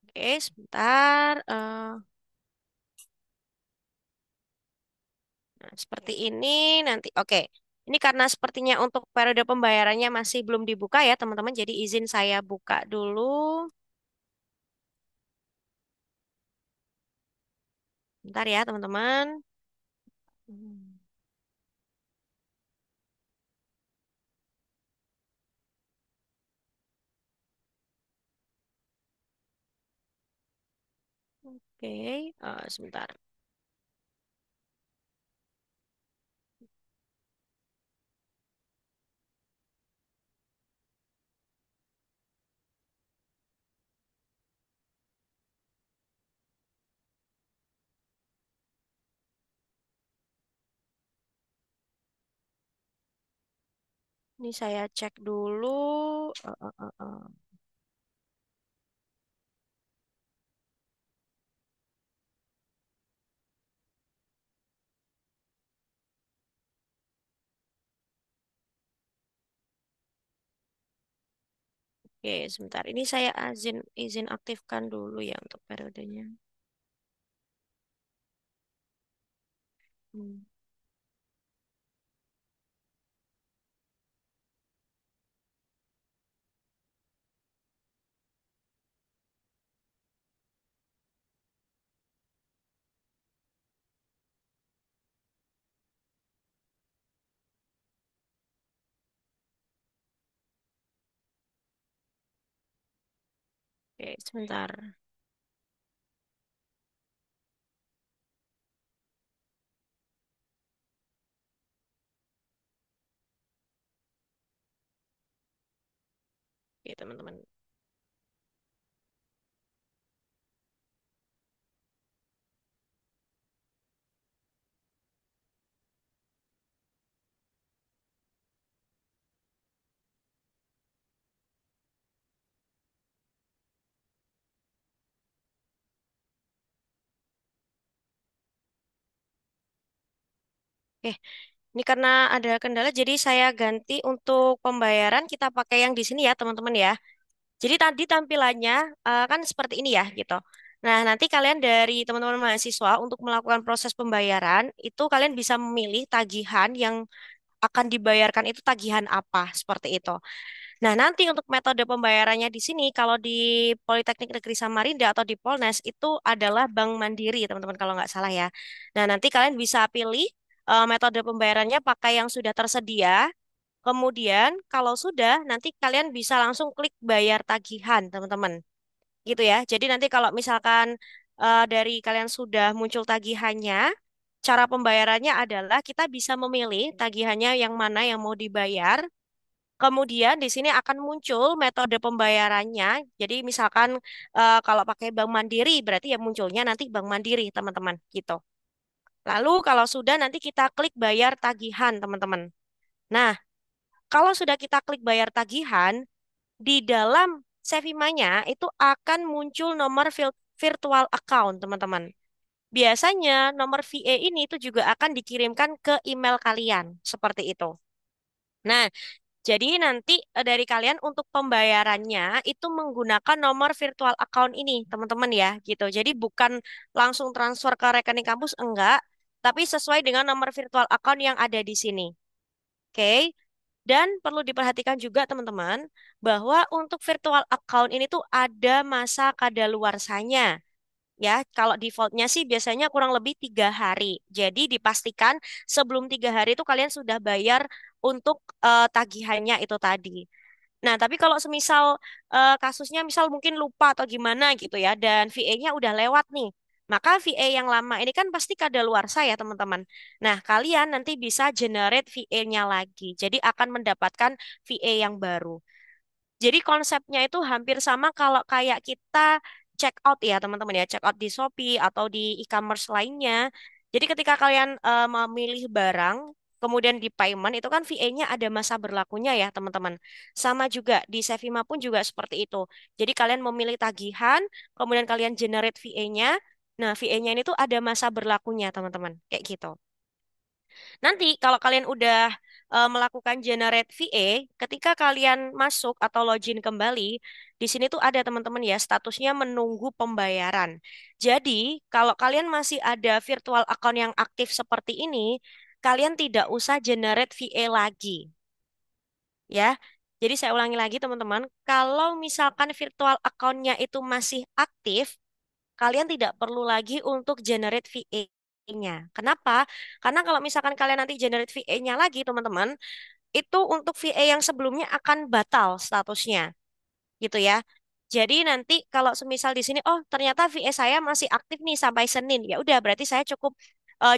Oke, sebentar. Nah, seperti ini nanti. Oke. Ini karena sepertinya untuk periode pembayarannya masih belum dibuka ya, teman-teman. Jadi izin saya buka dulu. Bentar ya, teman-teman. Hmm. Oke, sebentar. Ini saya cek dulu. Eh, eh, eh, eh. Oke, sebentar. Ini saya izin aktifkan dulu ya untuk periodenya. Hmm. Oke, sebentar. Oke, teman-teman. Oke, ini karena ada kendala, jadi saya ganti untuk pembayaran. Kita pakai yang di sini ya, teman-teman ya. Jadi tadi tampilannya kan seperti ini ya, gitu. Nah, nanti kalian dari teman-teman mahasiswa untuk melakukan proses pembayaran, itu kalian bisa memilih tagihan yang akan dibayarkan itu tagihan apa, seperti itu. Nah, nanti untuk metode pembayarannya di sini, kalau di Politeknik Negeri Samarinda atau di Polnes, itu adalah Bank Mandiri, teman-teman, kalau nggak salah ya. Nah, nanti kalian bisa pilih metode pembayarannya pakai yang sudah tersedia. Kemudian, kalau sudah, nanti kalian bisa langsung klik bayar tagihan, teman-teman. Gitu ya. Jadi nanti kalau misalkan dari kalian sudah muncul tagihannya, cara pembayarannya adalah kita bisa memilih tagihannya yang mana yang mau dibayar. Kemudian di sini akan muncul metode pembayarannya. Jadi misalkan kalau pakai Bank Mandiri berarti ya munculnya nanti Bank Mandiri, teman-teman, gitu. Lalu kalau sudah nanti kita klik bayar tagihan, teman-teman. Nah, kalau sudah kita klik bayar tagihan, di dalam Sevimanya itu akan muncul nomor virtual account, teman-teman. Biasanya nomor VA ini itu juga akan dikirimkan ke email kalian, seperti itu. Nah, jadi nanti dari kalian untuk pembayarannya itu menggunakan nomor virtual account ini, teman-teman ya, gitu. Jadi bukan langsung transfer ke rekening kampus, enggak, tapi sesuai dengan nomor virtual account yang ada di sini. Oke. Dan perlu diperhatikan juga teman-teman bahwa untuk virtual account ini tuh ada masa kadaluarsanya. Ya, kalau defaultnya sih biasanya kurang lebih 3 hari. Jadi dipastikan sebelum 3 hari itu kalian sudah bayar untuk tagihannya itu tadi. Nah, tapi kalau semisal kasusnya misal mungkin lupa atau gimana gitu ya, dan VA-nya udah lewat nih, maka VA yang lama ini kan pasti kadaluarsa ya teman-teman. Nah, kalian nanti bisa generate VA-nya lagi. Jadi akan mendapatkan VA yang baru. Jadi konsepnya itu hampir sama kalau kayak kita check out ya teman-teman ya, check out di Shopee atau di e-commerce lainnya. Jadi ketika kalian memilih barang, kemudian di payment itu kan VA-nya ada masa berlakunya ya teman-teman. Sama juga di Sevima pun juga seperti itu. Jadi kalian memilih tagihan, kemudian kalian generate VA-nya. Nah, VA-nya ini tuh ada masa berlakunya teman-teman, kayak gitu. Nanti kalau kalian udah melakukan generate VA, ketika kalian masuk atau login kembali, di sini tuh ada teman-teman ya, statusnya menunggu pembayaran. Jadi, kalau kalian masih ada virtual account yang aktif seperti ini, kalian tidak usah generate VA lagi, ya. Jadi saya ulangi lagi teman-teman, kalau misalkan virtual account-nya itu masih aktif, kalian tidak perlu lagi untuk generate VA-nya. Kenapa? Karena kalau misalkan kalian nanti generate VA-nya lagi, teman-teman, itu untuk VA yang sebelumnya akan batal statusnya, gitu ya. Jadi nanti kalau semisal di sini, oh ternyata VA saya masih aktif nih sampai Senin, ya udah berarti saya cukup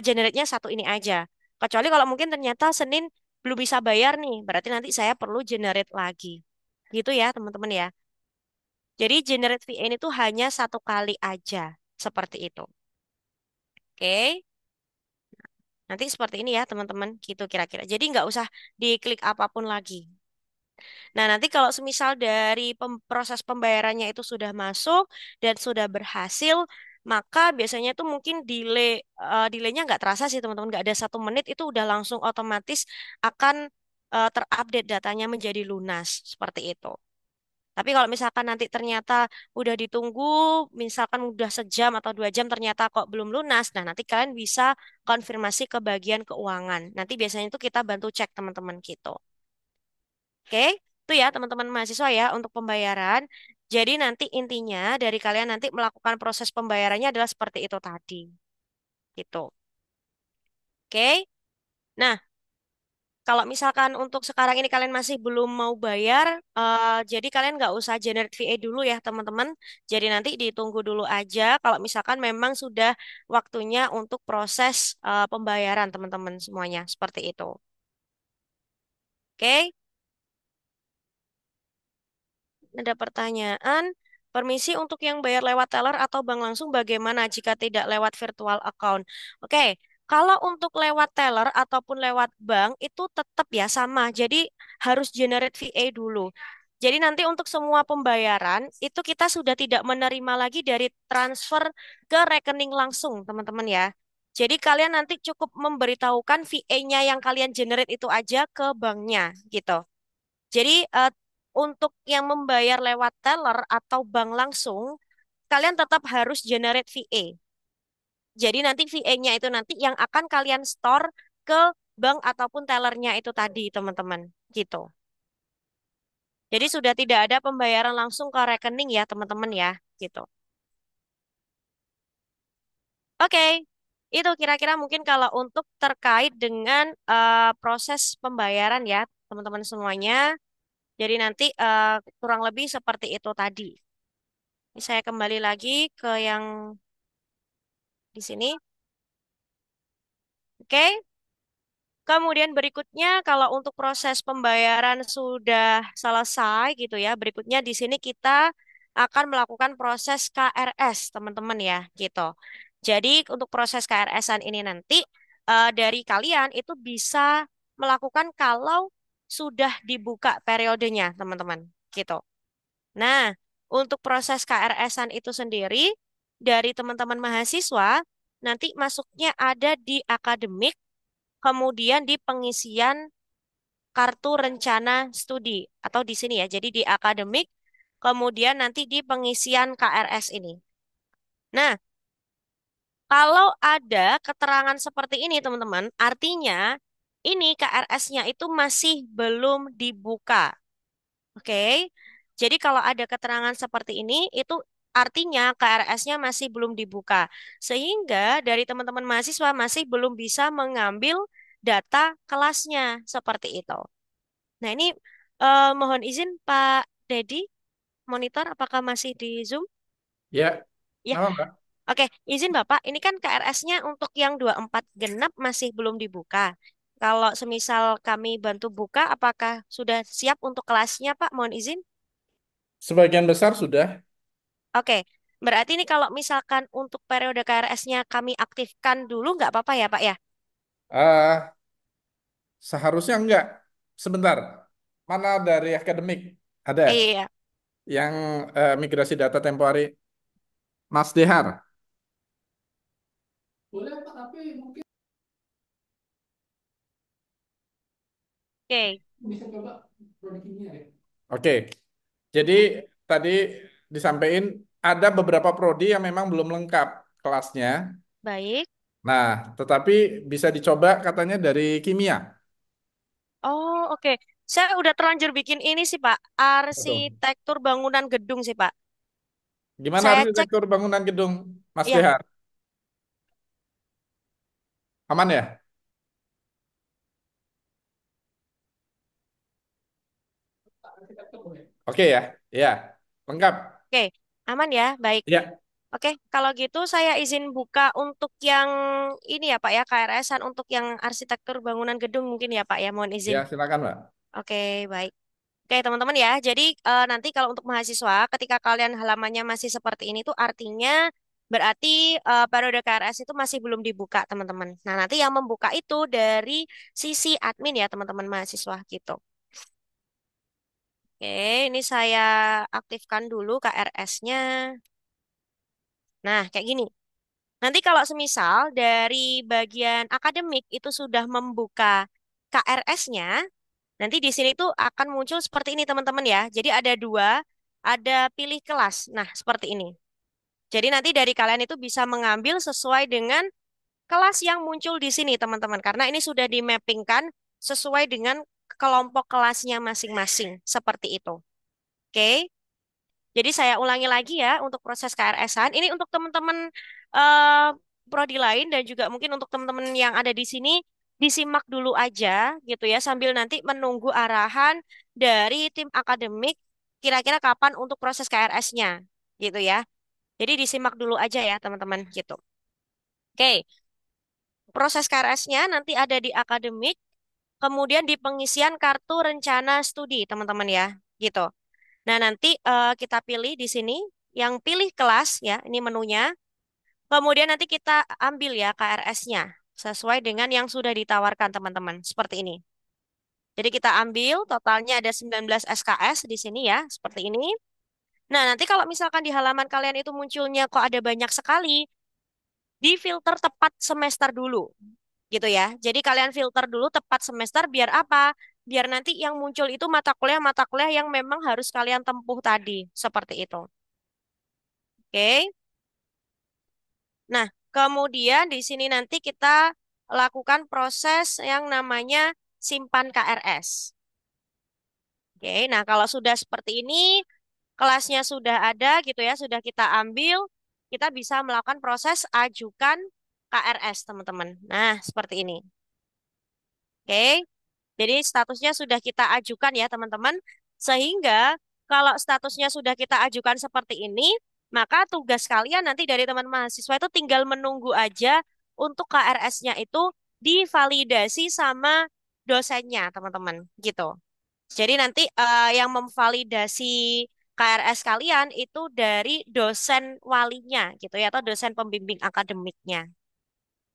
generate-nya satu ini aja. Kecuali kalau mungkin ternyata Senin belum bisa bayar nih, berarti nanti saya perlu generate lagi. Gitu ya, teman-teman ya. Jadi generate VA ini tuh hanya satu kali aja, seperti itu. Oke, nanti seperti ini ya teman-teman, gitu kira-kira. Jadi nggak usah diklik apapun lagi. Nah, nanti kalau semisal dari proses pembayarannya itu sudah masuk dan sudah berhasil, maka biasanya itu mungkin delaynya nggak terasa sih teman-teman, nggak ada 1 menit itu udah langsung otomatis akan terupdate datanya menjadi lunas seperti itu. Tapi kalau misalkan nanti ternyata udah ditunggu, misalkan udah sejam atau 2 jam ternyata kok belum lunas, nah nanti kalian bisa konfirmasi ke bagian keuangan. Nanti biasanya itu kita bantu cek teman-teman gitu. Oke, itu ya teman-teman mahasiswa ya untuk pembayaran. Jadi nanti intinya dari kalian nanti melakukan proses pembayarannya adalah seperti itu tadi. Gitu. Oke. Nah, kalau misalkan untuk sekarang ini kalian masih belum mau bayar, jadi kalian nggak usah generate VA dulu ya teman-teman. Jadi nanti ditunggu dulu aja kalau misalkan memang sudah waktunya untuk proses pembayaran teman-teman semuanya. Seperti itu. Oke, ada pertanyaan. Permisi untuk yang bayar lewat teller atau bank langsung bagaimana jika tidak lewat virtual account? Oke, kalau untuk lewat teller ataupun lewat bank itu tetap ya sama. Jadi harus generate VA dulu. Jadi nanti untuk semua pembayaran itu kita sudah tidak menerima lagi dari transfer ke rekening langsung, teman-teman ya. Jadi kalian nanti cukup memberitahukan VA-nya yang kalian generate itu aja ke banknya gitu. Jadi untuk yang membayar lewat teller atau bank langsung, kalian tetap harus generate VA. Jadi nanti VA-nya itu nanti yang akan kalian store ke bank ataupun tellernya itu tadi, teman-teman. Gitu. Jadi sudah tidak ada pembayaran langsung ke rekening ya, teman-teman ya. Gitu. Oke. Itu kira-kira mungkin kalau untuk terkait dengan proses pembayaran ya, teman-teman semuanya. Jadi nanti kurang lebih seperti itu tadi. Ini saya kembali lagi ke yang di sini. Oke. Kemudian berikutnya kalau untuk proses pembayaran sudah selesai gitu ya. Berikutnya di sini kita akan melakukan proses KRS, teman-teman ya, gitu. Jadi untuk proses KRS-an ini nanti dari kalian itu bisa melakukan kalau sudah dibuka periodenya, teman-teman, gitu. Nah, untuk proses KRS-an itu sendiri dari teman-teman mahasiswa nanti masuknya ada di akademik, kemudian di pengisian kartu rencana studi atau di sini ya. Jadi di akademik, kemudian nanti di pengisian KRS ini. Nah, kalau ada keterangan seperti ini teman-teman, artinya ini KRS-nya itu masih belum dibuka. Oke. Jadi kalau ada keterangan seperti ini itu Artinya KRS-nya masih belum dibuka. Sehingga dari teman-teman mahasiswa masih belum bisa mengambil data kelasnya seperti itu. Nah, ini mohon izin Pak Dedi, monitor apakah masih di Zoom?
Ya,
Ya,
nama Mbak.
oke. Izin Bapak, ini kan KRS-nya untuk yang 24 genap masih belum dibuka. Kalau semisal kami bantu buka, apakah sudah siap untuk kelasnya, Pak? Mohon izin.
Sebagian besar sudah.
Oke, berarti ini kalau misalkan untuk periode KRS-nya kami aktifkan dulu, nggak apa-apa ya, Pak ya?
eh Seharusnya enggak. Sebentar. Mana dari akademik? Ada
Iya,
yang migrasi data temporary. Mas Dehar.
oke,
Oke, jadi tadi disampaikan ada beberapa prodi yang memang belum lengkap kelasnya.
baik.
Nah, tetapi bisa dicoba katanya dari kimia.
Oh, oke. Saya udah terlanjur bikin ini sih, Pak.
Betul.
Arsitektur bangunan gedung sih, Pak.
Gimana
Saya cek,
arsitektur bangunan gedung, Mas
ya,
Dehar? Aman ya? Oke ya, ya, lengkap.
oke. Aman ya, baik.
Ya,
Oke, kalau gitu saya izin buka untuk yang ini ya Pak ya, KRS-an untuk yang arsitektur bangunan gedung mungkin ya Pak ya, mohon izin.
ya silakan Mbak.
Oke, baik. Oke teman-teman ya, jadi nanti kalau untuk mahasiswa ketika kalian halamannya masih seperti ini tuh artinya berarti periode KRS itu masih belum dibuka teman-teman. Nah nanti yang membuka itu dari sisi admin ya teman-teman mahasiswa gitu. Oke, ini saya aktifkan dulu KRS-nya. Nah kayak gini. Nanti kalau semisal dari bagian akademik itu sudah membuka KRS-nya, nanti di sini tuh akan muncul seperti ini teman-teman ya. Jadi ada dua, ada pilih kelas. Nah, seperti ini. Jadi nanti dari kalian itu bisa mengambil sesuai dengan kelas yang muncul di sini teman-teman. Karena ini sudah dimappingkan sesuai dengan kelompok kelasnya masing-masing. Seperti itu. Oke. Jadi saya ulangi lagi ya untuk proses KRS-an. Ini untuk teman-teman eh, prodi lain dan juga mungkin untuk teman-teman yang ada di sini disimak dulu aja gitu ya sambil nanti menunggu arahan dari tim akademik kira-kira kapan untuk proses KRS-nya gitu ya. Jadi disimak dulu aja ya teman-teman gitu. Oke, proses KRS-nya nanti ada di akademik, kemudian di pengisian kartu rencana studi teman-teman ya gitu. Nah, nanti kita pilih di sini yang pilih kelas ya, ini menunya. Kemudian nanti kita ambil ya KRS-nya sesuai dengan yang sudah ditawarkan teman-teman. Seperti ini. Jadi kita ambil totalnya ada 19 SKS di sini ya, seperti ini. Nah, nanti kalau misalkan di halaman kalian itu munculnya kok ada banyak sekali, di filter tepat semester dulu gitu ya. Jadi kalian filter dulu tepat semester biar apa? Biar nanti yang muncul itu mata kuliah yang memang harus kalian tempuh tadi, seperti itu. Oke. Nah, kemudian di sini nanti kita lakukan proses yang namanya simpan KRS. Oke, nah kalau sudah seperti ini, kelasnya sudah ada gitu ya, sudah kita ambil, kita bisa melakukan proses ajukan KRS, teman-teman. Nah, seperti ini. Oke, jadi statusnya sudah kita ajukan ya, teman-teman. Sehingga kalau statusnya sudah kita ajukan seperti ini, maka tugas kalian nanti dari teman mahasiswa itu tinggal menunggu aja untuk KRS-nya itu divalidasi sama dosennya, teman-teman. Gitu. Jadi nanti yang memvalidasi KRS kalian itu dari dosen walinya gitu ya, atau dosen pembimbing akademiknya.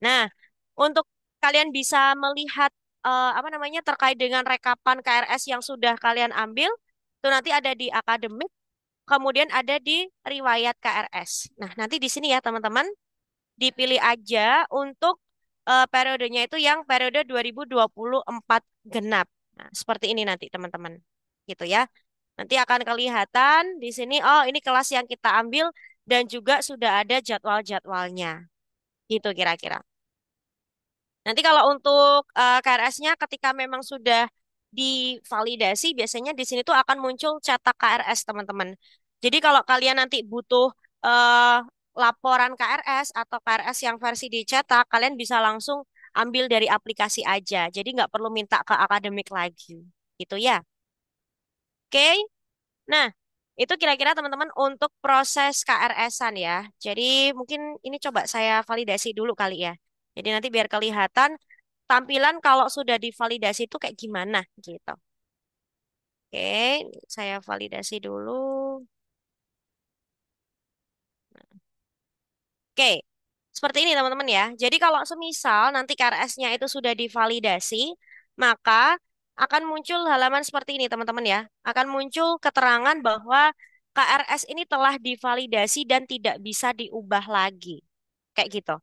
Nah, untuk kalian bisa melihat apa namanya terkait dengan rekapan KRS yang sudah kalian ambil, itu nanti ada di akademik, kemudian ada di riwayat KRS. Nah, nanti di sini ya teman-teman, dipilih aja untuk periodenya itu yang periode 2024 genap. Nah, seperti ini nanti teman-teman. Gitu ya. Nanti akan kelihatan di sini, oh ini kelas yang kita ambil dan juga sudah ada jadwal-jadwalnya. Gitu kira-kira. Nanti kalau untuk KRS-nya ketika memang sudah divalidasi, biasanya di sini tuh akan muncul cetak KRS, teman-teman. Jadi kalau kalian nanti butuh eh, laporan KRS atau KRS yang versi dicetak, kalian bisa langsung ambil dari aplikasi aja. Jadi nggak perlu minta ke akademik lagi. Gitu ya. Oke. Nah, itu kira-kira teman-teman untuk proses KRS-an ya. Jadi mungkin ini coba saya validasi dulu kali ya. Jadi nanti biar kelihatan tampilan kalau sudah divalidasi itu kayak gimana gitu. Oke, saya validasi dulu. Oke, seperti ini teman-teman ya. Jadi kalau semisal nanti KRS-nya itu sudah divalidasi, maka akan muncul halaman seperti ini teman-teman ya. Akan muncul keterangan bahwa KRS ini telah divalidasi dan tidak bisa diubah lagi. Kayak gitu.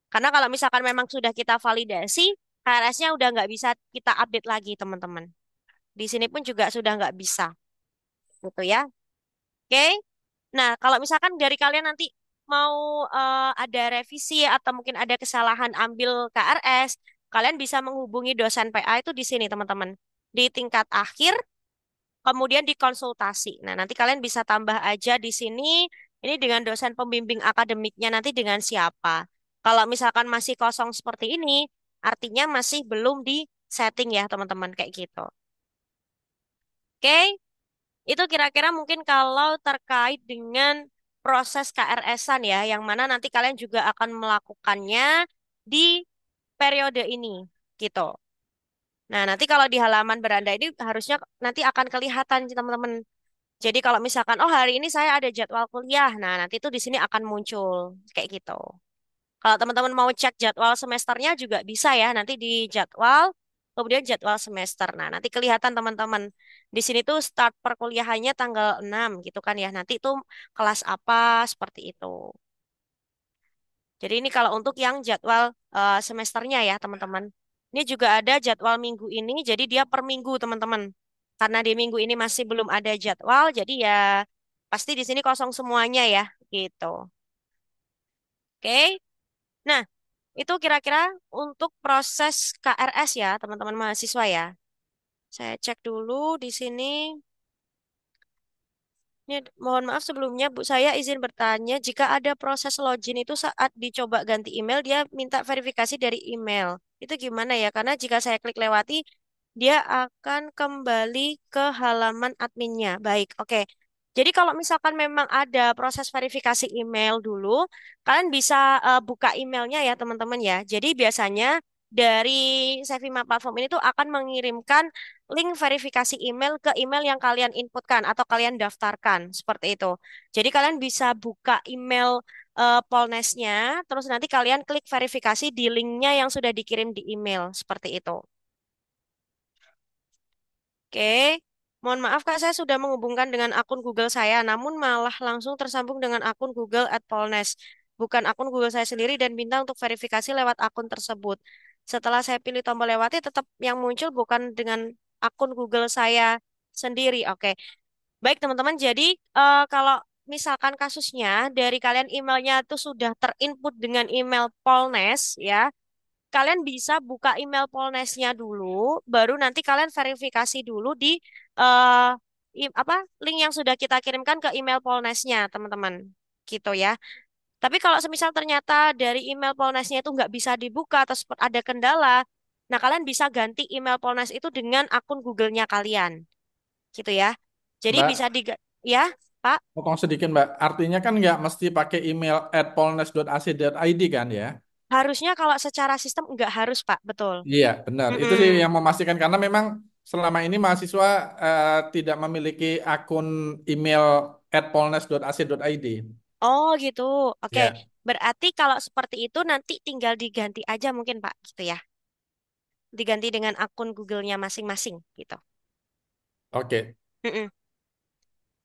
Karena kalau misalkan memang sudah kita validasi, KRS-nya udah nggak bisa kita update lagi teman-teman. Di sini pun juga sudah nggak bisa. Gitu ya. Oke. Nah, kalau misalkan dari kalian nanti mau ada revisi atau mungkin ada kesalahan ambil KRS, kalian bisa menghubungi dosen PA itu di sini, teman-teman. Di tingkat akhir, kemudian dikonsultasi. Nah, nanti kalian bisa tambah aja di sini, ini dengan dosen pembimbing akademiknya nanti dengan siapa. Kalau misalkan masih kosong seperti ini, artinya masih belum di setting ya, teman-teman, kayak gitu. Oke? Itu kira-kira mungkin kalau terkait dengan proses KRS-an ya, yang mana nanti kalian juga akan melakukannya di periode ini, gitu. Nah, nanti kalau di halaman beranda ini harusnya nanti akan kelihatan sih, teman-teman. Jadi kalau misalkan, oh hari ini saya ada jadwal kuliah, nah nanti itu di sini akan muncul kayak gitu. Kalau teman-teman mau cek jadwal semesternya juga bisa ya, nanti di jadwal, kemudian jadwal semester. Nah, nanti kelihatan teman-teman. Di sini tuh start perkuliahannya tanggal 6 gitu kan ya. Nanti itu kelas apa seperti itu. Jadi ini kalau untuk yang jadwal semesternya ya, teman-teman. Ini juga ada jadwal minggu ini, jadi dia per minggu, teman-teman. Karena di minggu ini masih belum ada jadwal, jadi ya pasti di sini kosong semuanya ya, gitu. Oke. Nah, itu kira-kira untuk proses KRS ya, teman-teman mahasiswa ya. Saya cek dulu di sini. Ini mohon maaf sebelumnya Bu, saya izin bertanya, jika ada proses login itu saat dicoba ganti email, dia minta verifikasi dari email. Itu gimana ya? Karena jika saya klik lewati, dia akan kembali ke halaman adminnya. Baik, oke. Jadi kalau misalkan memang ada proses verifikasi email dulu, kalian bisa buka emailnya ya teman-teman ya. Jadi biasanya dari Sevima platform ini tuh akan mengirimkan link verifikasi email ke email yang kalian inputkan atau kalian daftarkan seperti itu. Jadi kalian bisa buka email Polnesnya, terus nanti kalian klik verifikasi di linknya yang sudah dikirim di email seperti itu. Oke, mohon maaf Kak, saya sudah menghubungkan dengan akun Google saya, namun malah langsung tersambung dengan akun Google @polnes, bukan akun Google saya sendiri dan minta untuk verifikasi lewat akun tersebut. Setelah saya pilih tombol lewati, tetap yang muncul bukan dengan akun Google saya sendiri. Oke, baik teman-teman. Jadi kalau misalkan kasusnya dari kalian emailnya itu sudah terinput dengan email Polnes ya, kalian bisa buka email Polnesnya dulu, baru nanti kalian verifikasi dulu di eh apa link yang sudah kita kirimkan ke email Polnesnya, teman-teman. Gitu ya. Tapi kalau semisal ternyata dari email Polnesnya itu nggak bisa dibuka atau ada kendala, nah kalian bisa ganti email Polnes itu dengan akun Google-nya kalian. Gitu ya. Jadi bisa
Mbak,
ya, Pak.
potong sedikit Mbak. Artinya kan nggak mesti pakai email @polnes.ac.id kan ya?
Harusnya kalau secara sistem nggak harus, Pak. Betul.
Iya, benar. Itu sih
Mm-mm.
yang memastikan karena memang selama ini mahasiswa tidak memiliki akun email @polnes.ac.id.
Oh gitu. Oke.
Ya,
Berarti kalau seperti itu nanti tinggal diganti aja mungkin Pak gitu ya. Diganti dengan akun Google-nya masing-masing gitu.
oke.
Mm-mm.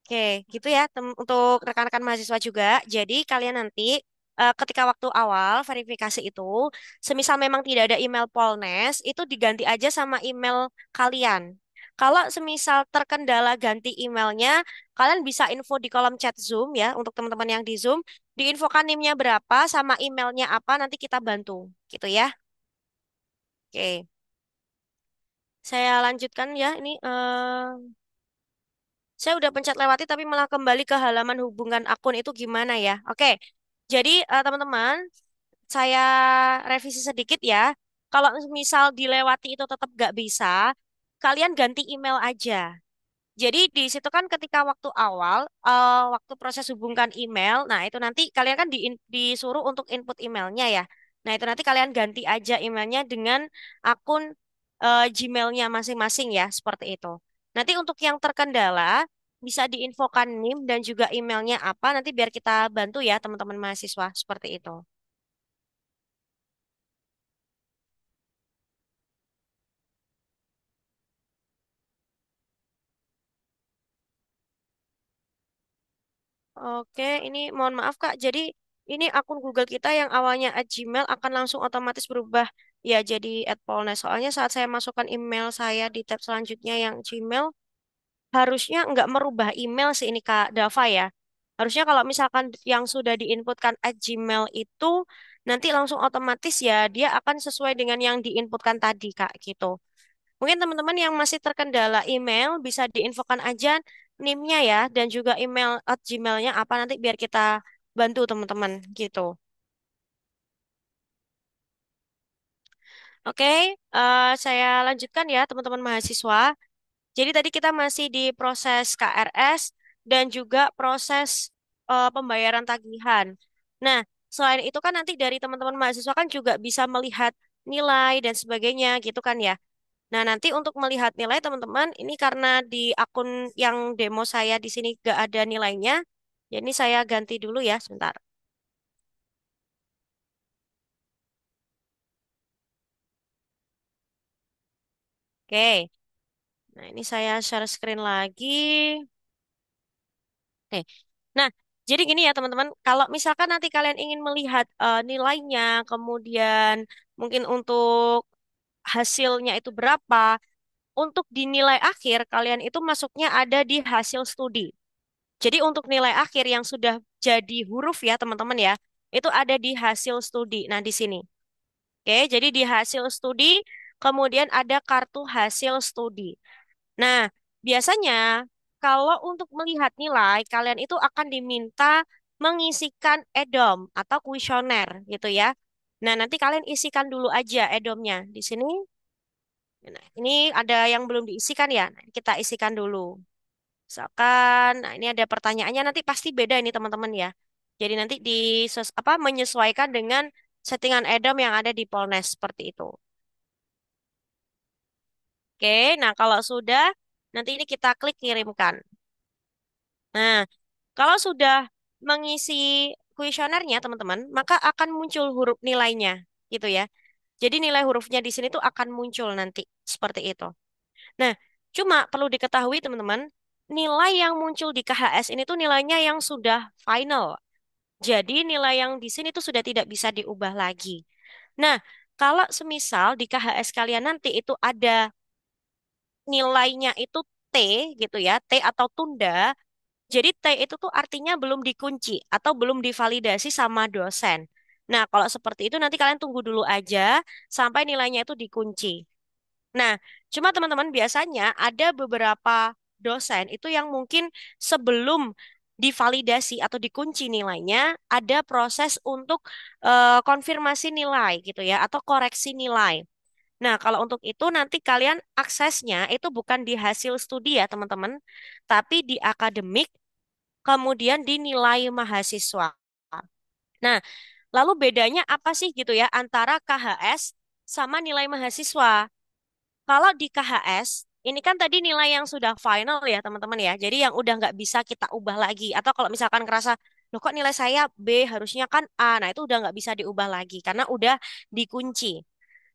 Oke, gitu ya untuk rekan-rekan mahasiswa juga. Jadi kalian nanti ketika waktu awal verifikasi itu, semisal memang tidak ada email Polnes, itu diganti aja sama email kalian. Kalau semisal terkendala ganti emailnya, kalian bisa info di kolom chat Zoom ya, untuk teman-teman yang di Zoom, diinfokan NIM-nya berapa sama emailnya apa, nanti kita bantu, gitu ya. Oke, saya lanjutkan ya, ini saya udah pencet lewati tapi malah kembali ke halaman hubungan akun itu gimana ya? Oke, jadi teman-teman, saya revisi sedikit ya. Kalau misal dilewati itu tetap nggak bisa, kalian ganti email aja. Jadi di situ kan ketika waktu awal, waktu proses hubungkan email, nah itu nanti kalian kan disuruh untuk input emailnya ya. Nah itu nanti kalian ganti aja emailnya dengan akun Gmailnya masing-masing ya, seperti itu. Nanti untuk yang terkendala, bisa diinfokan NIM dan juga emailnya apa, nanti biar kita bantu ya teman-teman mahasiswa, seperti itu. Oke, ini mohon maaf Kak. Jadi ini akun Google kita yang awalnya @gmail akan langsung otomatis berubah ya jadi @polnes. Soalnya saat saya masukkan email saya di tab selanjutnya yang Gmail, harusnya nggak merubah email sih ini Kak Dava ya. Harusnya kalau misalkan yang sudah diinputkan @gmail itu nanti langsung otomatis ya dia akan sesuai dengan yang diinputkan tadi Kak gitu. Mungkin teman-teman yang masih terkendala email bisa diinfokan aja NIM-nya ya dan juga email @gmail-nya apa nanti biar kita bantu teman-teman gitu. Oke, saya lanjutkan ya teman-teman mahasiswa. Jadi tadi kita masih di proses KRS dan juga proses pembayaran tagihan. Nah, selain itu kan nanti dari teman-teman mahasiswa kan juga bisa melihat nilai dan sebagainya gitu kan ya. Nah, nanti untuk melihat nilai teman-teman, ini karena di akun yang demo saya di sini gak ada nilainya, jadi saya ganti dulu ya sebentar. Oke, nah ini saya share screen lagi. Oke, nah jadi gini ya teman-teman, kalau misalkan nanti kalian ingin melihat nilainya, kemudian mungkin untuk hasilnya itu berapa, untuk di nilai akhir kalian itu masuknya ada di hasil studi. Jadi untuk nilai akhir yang sudah jadi huruf ya teman-teman ya, itu ada di hasil studi. Nah di sini. Oke, jadi di hasil studi, kemudian ada kartu hasil studi. Nah, biasanya kalau untuk melihat nilai, kalian itu akan diminta mengisikan EDOM atau kuesioner gitu ya. Nah, nanti kalian isikan dulu aja EDOM-nya. Di sini, nah, ini ada yang belum diisikan ya. Nah, kita isikan dulu. Misalkan, nah ini ada pertanyaannya nanti pasti beda ini teman-teman ya. Jadi nanti menyesuaikan dengan settingan EDOM yang ada di Polnes seperti itu. Oke, nah kalau sudah nanti ini kita klik kirimkan. Nah, kalau sudah mengisi kuesionernya teman-teman, maka akan muncul huruf nilainya gitu ya. Jadi nilai hurufnya di sini tuh akan muncul nanti seperti itu. Nah, cuma perlu diketahui teman-teman, nilai yang muncul di KHS ini tuh nilainya yang sudah final. Jadi nilai yang di sini tuh sudah tidak bisa diubah lagi. Nah, kalau semisal di KHS kalian nanti itu ada nilainya itu T gitu ya, T atau tunda. Jadi T itu tuh artinya belum dikunci atau belum divalidasi sama dosen. Nah, kalau seperti itu nanti kalian tunggu dulu aja sampai nilainya itu dikunci. Nah, cuma teman-teman biasanya ada beberapa dosen itu yang mungkin sebelum divalidasi atau dikunci nilainya, ada proses untuk konfirmasi nilai gitu ya, atau koreksi nilai. Nah, kalau untuk itu nanti kalian aksesnya itu bukan di hasil studi ya teman-teman, tapi di akademik, kemudian di nilai mahasiswa. Nah, lalu bedanya apa sih gitu ya antara KHS sama nilai mahasiswa? Kalau di KHS, ini kan tadi nilai yang sudah final ya teman-teman ya. Jadi yang udah nggak bisa kita ubah lagi. Atau kalau misalkan ngerasa, loh kok nilai saya B harusnya kan A. Nah itu udah nggak bisa diubah lagi karena udah dikunci.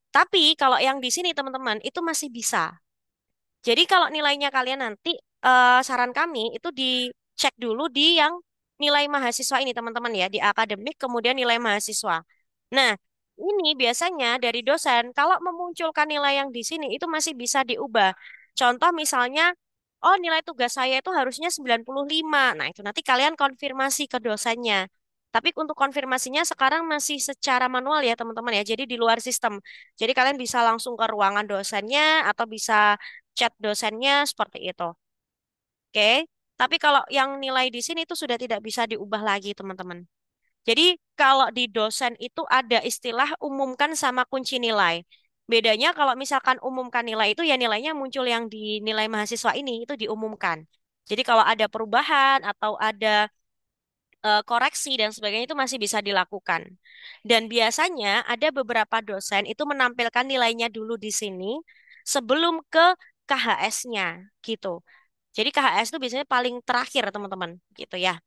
Tapi kalau yang di sini teman-teman itu masih bisa. Jadi kalau nilainya kalian nanti, saran kami itu dicek dulu di yang nilai mahasiswa ini teman-teman ya. Di akademik kemudian nilai mahasiswa. Nah, ini biasanya dari dosen, kalau memunculkan nilai yang di sini itu masih bisa diubah. Contoh misalnya, oh nilai tugas saya itu harusnya 95. Nah, itu nanti kalian konfirmasi ke dosennya. Tapi untuk konfirmasinya sekarang masih secara manual ya teman-teman ya, jadi di luar sistem. Jadi kalian bisa langsung ke ruangan dosennya atau bisa chat dosennya seperti itu. Oke? Tapi kalau yang nilai di sini itu sudah tidak bisa diubah lagi, teman-teman. Jadi kalau di dosen itu ada istilah umumkan sama kunci nilai. Bedanya kalau misalkan umumkan nilai itu ya nilainya muncul yang di nilai mahasiswa ini itu diumumkan. Jadi kalau ada perubahan atau ada koreksi dan sebagainya itu masih bisa dilakukan. Dan biasanya ada beberapa dosen itu menampilkan nilainya dulu di sini sebelum ke KHS-nya gitu. Jadi KHS itu biasanya paling terakhir teman-teman gitu ya.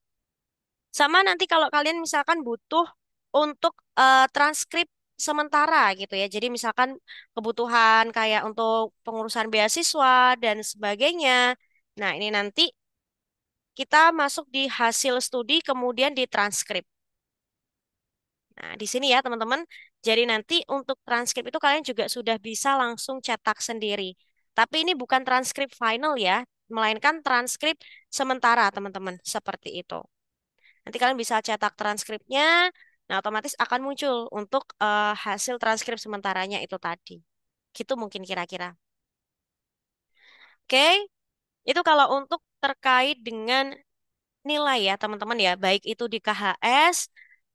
Sama nanti kalau kalian misalkan butuh untuk transkrip sementara gitu ya. Jadi misalkan kebutuhan kayak untuk pengurusan beasiswa dan sebagainya. Nah, ini nanti kita masuk di hasil studi kemudian di transkrip. Nah, di sini ya teman-teman. Jadi nanti untuk transkrip itu kalian juga sudah bisa langsung cetak sendiri. Tapi ini bukan transkrip final ya, melainkan transkrip sementara teman-teman. Seperti itu. Nanti kalian bisa cetak transkripnya. Nah, otomatis akan muncul untuk hasil transkrip sementaranya itu tadi. Gitu mungkin kira-kira. Oke, itu kalau untuk terkait dengan nilai ya teman-teman ya, baik itu di KHS,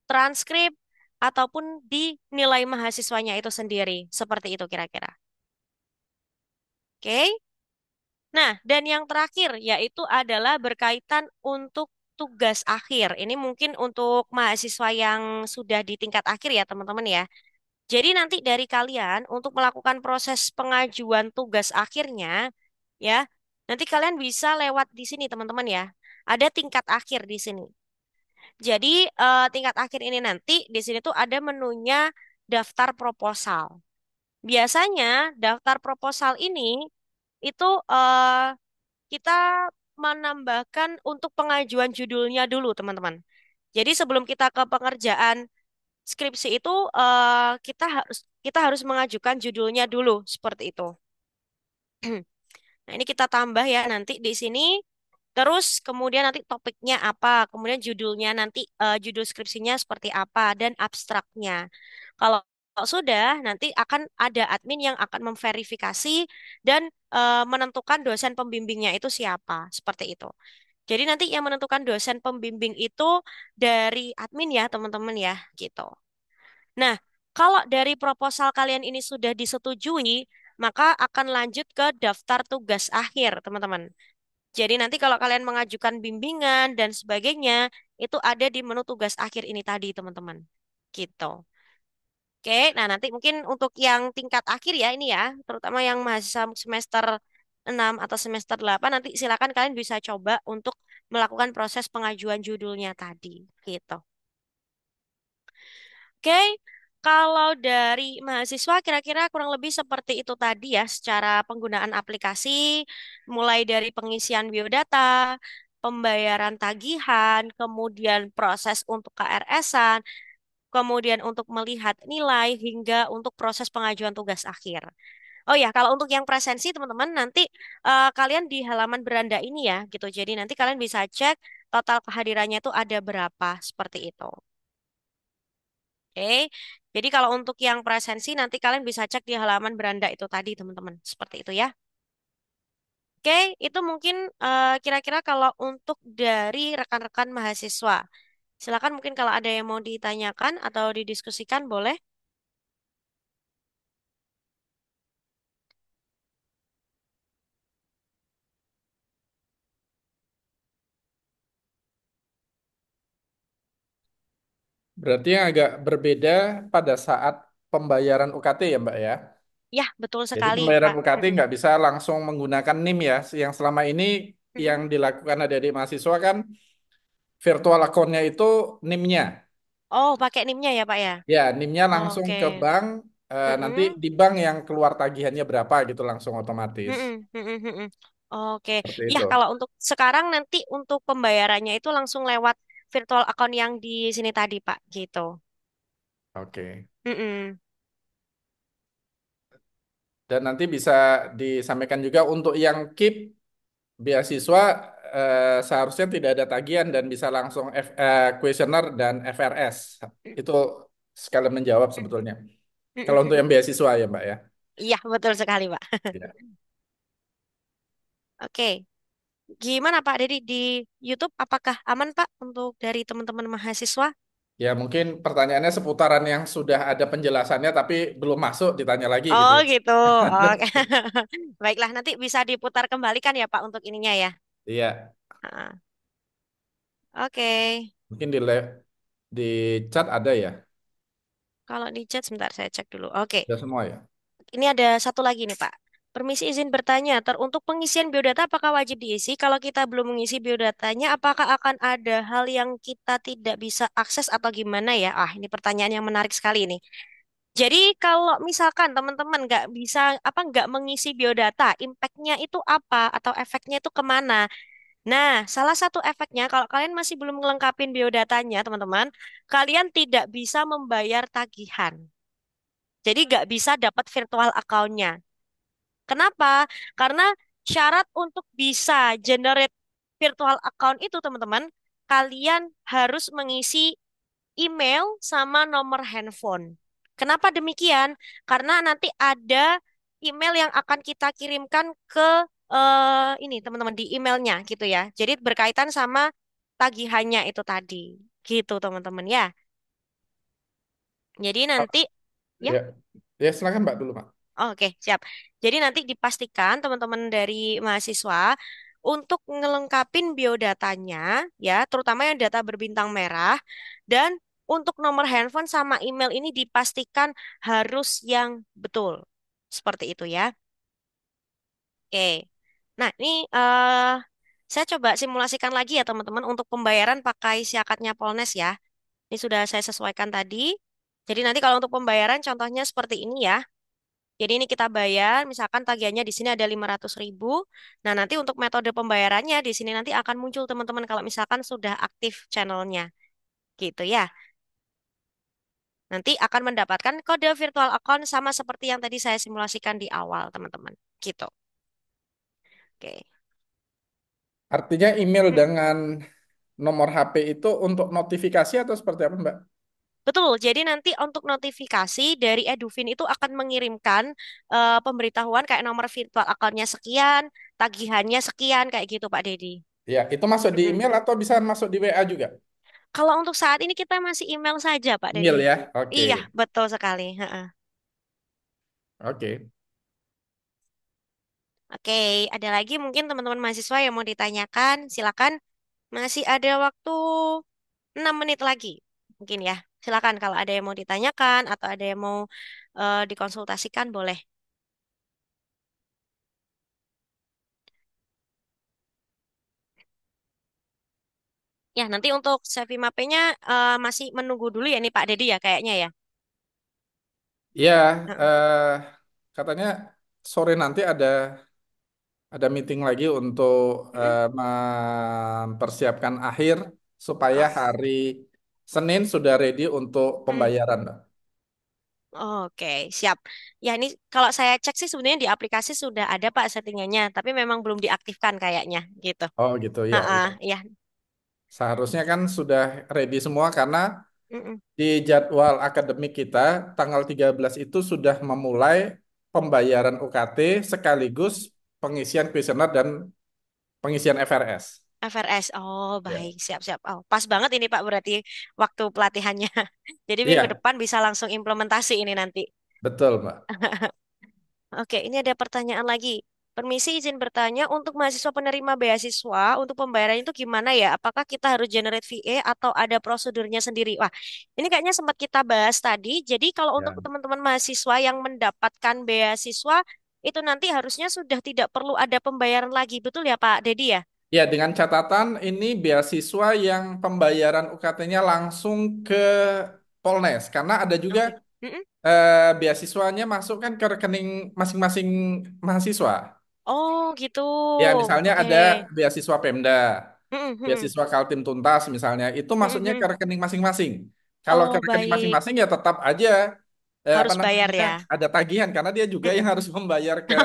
transkrip, ataupun di nilai mahasiswanya itu sendiri. Seperti itu kira-kira. Oke. Nah, dan yang terakhir yaitu adalah berkaitan untuk tugas akhir. Ini mungkin untuk mahasiswa yang sudah di tingkat akhir ya teman-teman ya. Jadi nanti dari kalian untuk melakukan proses pengajuan tugas akhirnya ya, nanti kalian bisa lewat di sini teman-teman ya. Ada tingkat akhir di sini. Jadi tingkat akhir ini nanti di sini tuh ada menunya daftar proposal. Biasanya daftar proposal ini itu kita menambahkan untuk pengajuan judulnya dulu, teman-teman. Jadi sebelum kita ke pengerjaan skripsi itu kita harus mengajukan judulnya dulu seperti itu. Nah, ini kita tambah ya nanti di sini. Terus kemudian nanti topiknya apa, kemudian judulnya nanti judul skripsinya seperti apa dan abstraknya. Kalau sudah, nanti akan ada admin yang akan memverifikasi dan menentukan dosen pembimbingnya itu siapa, seperti itu. Jadi nanti yang menentukan dosen pembimbing itu dari admin ya, teman-teman ya, gitu. Nah, kalau dari proposal kalian ini sudah disetujui, maka akan lanjut ke daftar tugas akhir, teman-teman. Jadi nanti kalau kalian mengajukan bimbingan dan sebagainya, itu ada di menu tugas akhir ini tadi, teman-teman. Gitu. Oke, nah nanti mungkin untuk yang tingkat akhir ya ini ya, terutama yang mahasiswa semester 6 atau semester 8, nanti silakan kalian bisa coba untuk melakukan proses pengajuan judulnya tadi. Gitu. Oke, kalau dari mahasiswa kira-kira kurang lebih seperti itu tadi ya, secara penggunaan aplikasi, mulai dari pengisian biodata, pembayaran tagihan, kemudian proses untuk KRS-an, kemudian untuk melihat nilai, hingga untuk proses pengajuan tugas akhir. Oh ya, kalau untuk yang presensi teman-teman, nanti kalian di halaman beranda ini ya, gitu. Jadi nanti kalian bisa cek total kehadirannya itu ada berapa, seperti itu. Oke, jadi kalau untuk yang presensi nanti kalian bisa cek di halaman beranda itu tadi teman-teman. Seperti itu ya. Oke, itu mungkin kira-kira kalau untuk dari rekan-rekan mahasiswa. Silakan mungkin kalau ada yang mau ditanyakan atau didiskusikan boleh.
Berarti yang agak berbeda pada saat pembayaran UKT ya Mbak ya.
Ya, betul
Jadi
sekali,
pembayaran
Pak.
UKT
Mm-mm.
nggak bisa langsung menggunakan NIM ya. Yang selama ini yang
Mm-mm.
dilakukan adik mahasiswa kan virtual account-nya itu NIM-nya.
Oh, pakai NIM-nya ya, Pak ya?
Ya, NIM-nya langsung
Oke.
ke bank. Nanti
Mm-mm.
di bank yang keluar tagihannya berapa gitu langsung otomatis.
Mm-mm. Mm-mm. Mm-mm. Oke.
Seperti
Ya,
itu.
kalau untuk sekarang nanti untuk pembayarannya itu langsung lewat virtual account yang di sini tadi, Pak. Gitu.
Oke.
Mm-mm.
Dan nanti bisa disampaikan juga untuk yang KIP beasiswa seharusnya tidak ada tagihan dan bisa langsung kuesioner dan FRS. Itu sekalian menjawab sebetulnya. Kalau untuk yang beasiswa ya Mbak ya.
Iya, betul sekali, Pak.
Ya.
Oke. Gimana Pak Dedi di YouTube? Apakah aman Pak untuk dari teman-teman mahasiswa?
Ya mungkin pertanyaannya seputaran yang sudah ada penjelasannya tapi belum masuk ditanya lagi gitu
Oh
ya.
gitu. Oke. Baiklah, nanti bisa diputar kembalikan ya Pak untuk ininya ya.
Iya,
Ah, Oke.
mungkin di chat ada ya.
Kalau di chat sebentar saya cek dulu. Oke.
Ada semua ya.
Ini ada satu lagi nih Pak. Permisi izin bertanya, untuk pengisian biodata apakah wajib diisi? Kalau kita belum mengisi biodatanya, apakah akan ada hal yang kita tidak bisa akses atau gimana ya? Ah, ini pertanyaan yang menarik sekali ini. Jadi kalau misalkan teman-teman nggak bisa nggak mengisi biodata, impactnya itu apa atau efeknya itu kemana? Nah, salah satu efeknya kalau kalian masih belum melengkapin biodatanya, teman-teman, kalian tidak bisa membayar tagihan. Jadi nggak bisa dapat virtual account-nya. Kenapa? Karena syarat untuk bisa generate virtual account itu, teman-teman, kalian harus mengisi email sama nomor handphone. Kenapa demikian? Karena nanti ada email yang akan kita kirimkan ke ini teman-teman di emailnya gitu ya. Jadi berkaitan sama tagihannya itu tadi. Gitu teman-teman ya. Jadi
Oh,
nanti ya.
ya, ya silakan Mbak dulu Pak.
Oh, oke, siap. Jadi nanti dipastikan teman-teman dari mahasiswa untuk ngelengkapin biodatanya, ya, terutama yang data berbintang merah, dan untuk nomor handphone sama email ini dipastikan harus yang betul. Seperti itu ya. Oke. Nah, ini saya coba simulasikan lagi ya teman-teman untuk pembayaran pakai siakatnya Polnes ya. Ini sudah saya sesuaikan tadi. Jadi nanti kalau untuk pembayaran contohnya seperti ini ya. Jadi ini kita bayar, misalkan tagihannya di sini ada 500.000. Nah, nanti untuk metode pembayarannya di sini nanti akan muncul teman-teman kalau misalkan sudah aktif channelnya. Gitu ya. Nanti akan mendapatkan kode virtual account sama seperti yang tadi saya simulasikan di awal, teman-teman. Gitu. Oke.
Artinya email
Hmm.
dengan nomor HP itu untuk notifikasi atau seperti apa Mbak?
Betul, jadi nanti untuk notifikasi dari Edufin itu akan mengirimkan pemberitahuan kayak nomor virtual account-nya sekian, tagihannya sekian, kayak gitu Pak Dedi.
Ya, itu masuk di
Mm-mm.
email atau bisa masuk di WA juga?
Kalau untuk saat ini kita masih email saja, Pak
Email
Dedi.
ya.
Iya,
Oke.
betul sekali. Heeh.
Oke.
Oke, ada lagi mungkin teman-teman mahasiswa yang mau ditanyakan, silakan. Masih ada waktu 6 menit lagi, mungkin ya. Silakan kalau ada yang mau ditanyakan atau ada yang mau dikonsultasikan, boleh. Ya, nanti untuk Sevi Mape-nya masih menunggu dulu ya nih Pak Dedi ya kayaknya ya.
Ya,
Heeh.
eh, katanya sore nanti ada meeting lagi untuk
Mm-mm.
mempersiapkan akhir supaya
Oh,
hari Senin sudah ready untuk
mm.
pembayaran, Mbak.
Oke, siap. Ya, ini kalau saya cek sih sebenarnya di aplikasi sudah ada Pak settingannya, tapi memang belum diaktifkan kayaknya gitu.
Oh gitu ya,
Heeh,
ya.
ya.
Seharusnya kan sudah ready semua karena
Mm-mm.
di jadwal akademik kita tanggal 13 itu sudah memulai pembayaran UKT sekaligus pengisian kuesioner dan pengisian FRS.
FRS. Oh,
Ya.
baik. Siap-siap. Oh, pas banget ini Pak berarti waktu pelatihannya. Jadi minggu
Iya,
depan bisa langsung implementasi ini nanti.
betul, Mbak.
Oke, ini ada pertanyaan lagi. Permisi izin bertanya, untuk mahasiswa penerima beasiswa, untuk pembayaran itu gimana ya? Apakah kita harus generate VA atau ada prosedurnya sendiri? Wah, ini kayaknya sempat kita bahas tadi. Jadi kalau untuk
Ya.
teman-teman mahasiswa yang mendapatkan beasiswa, itu nanti harusnya sudah tidak perlu ada pembayaran lagi. Betul ya Pak Dedi ya?
Ya, dengan catatan ini beasiswa yang pembayaran UKT-nya langsung ke Polnes karena ada juga
Oke. Mm-mm.
beasiswanya masuk kan ke rekening masing-masing mahasiswa.
Oh gitu.
Ya, misalnya
Oke.
ada beasiswa Pemda,
Mm-mm, mm-mm,
beasiswa Kaltim Tuntas misalnya, itu
mm-mm,
masuknya ke
mm-mm.
rekening masing-masing. Kalau ke
Oh
rekening
baik.
masing-masing ya tetap aja apa
Harus bayar
namanya
ya.
ada tagihan karena dia juga yang
Mm-mm.
harus membayar ke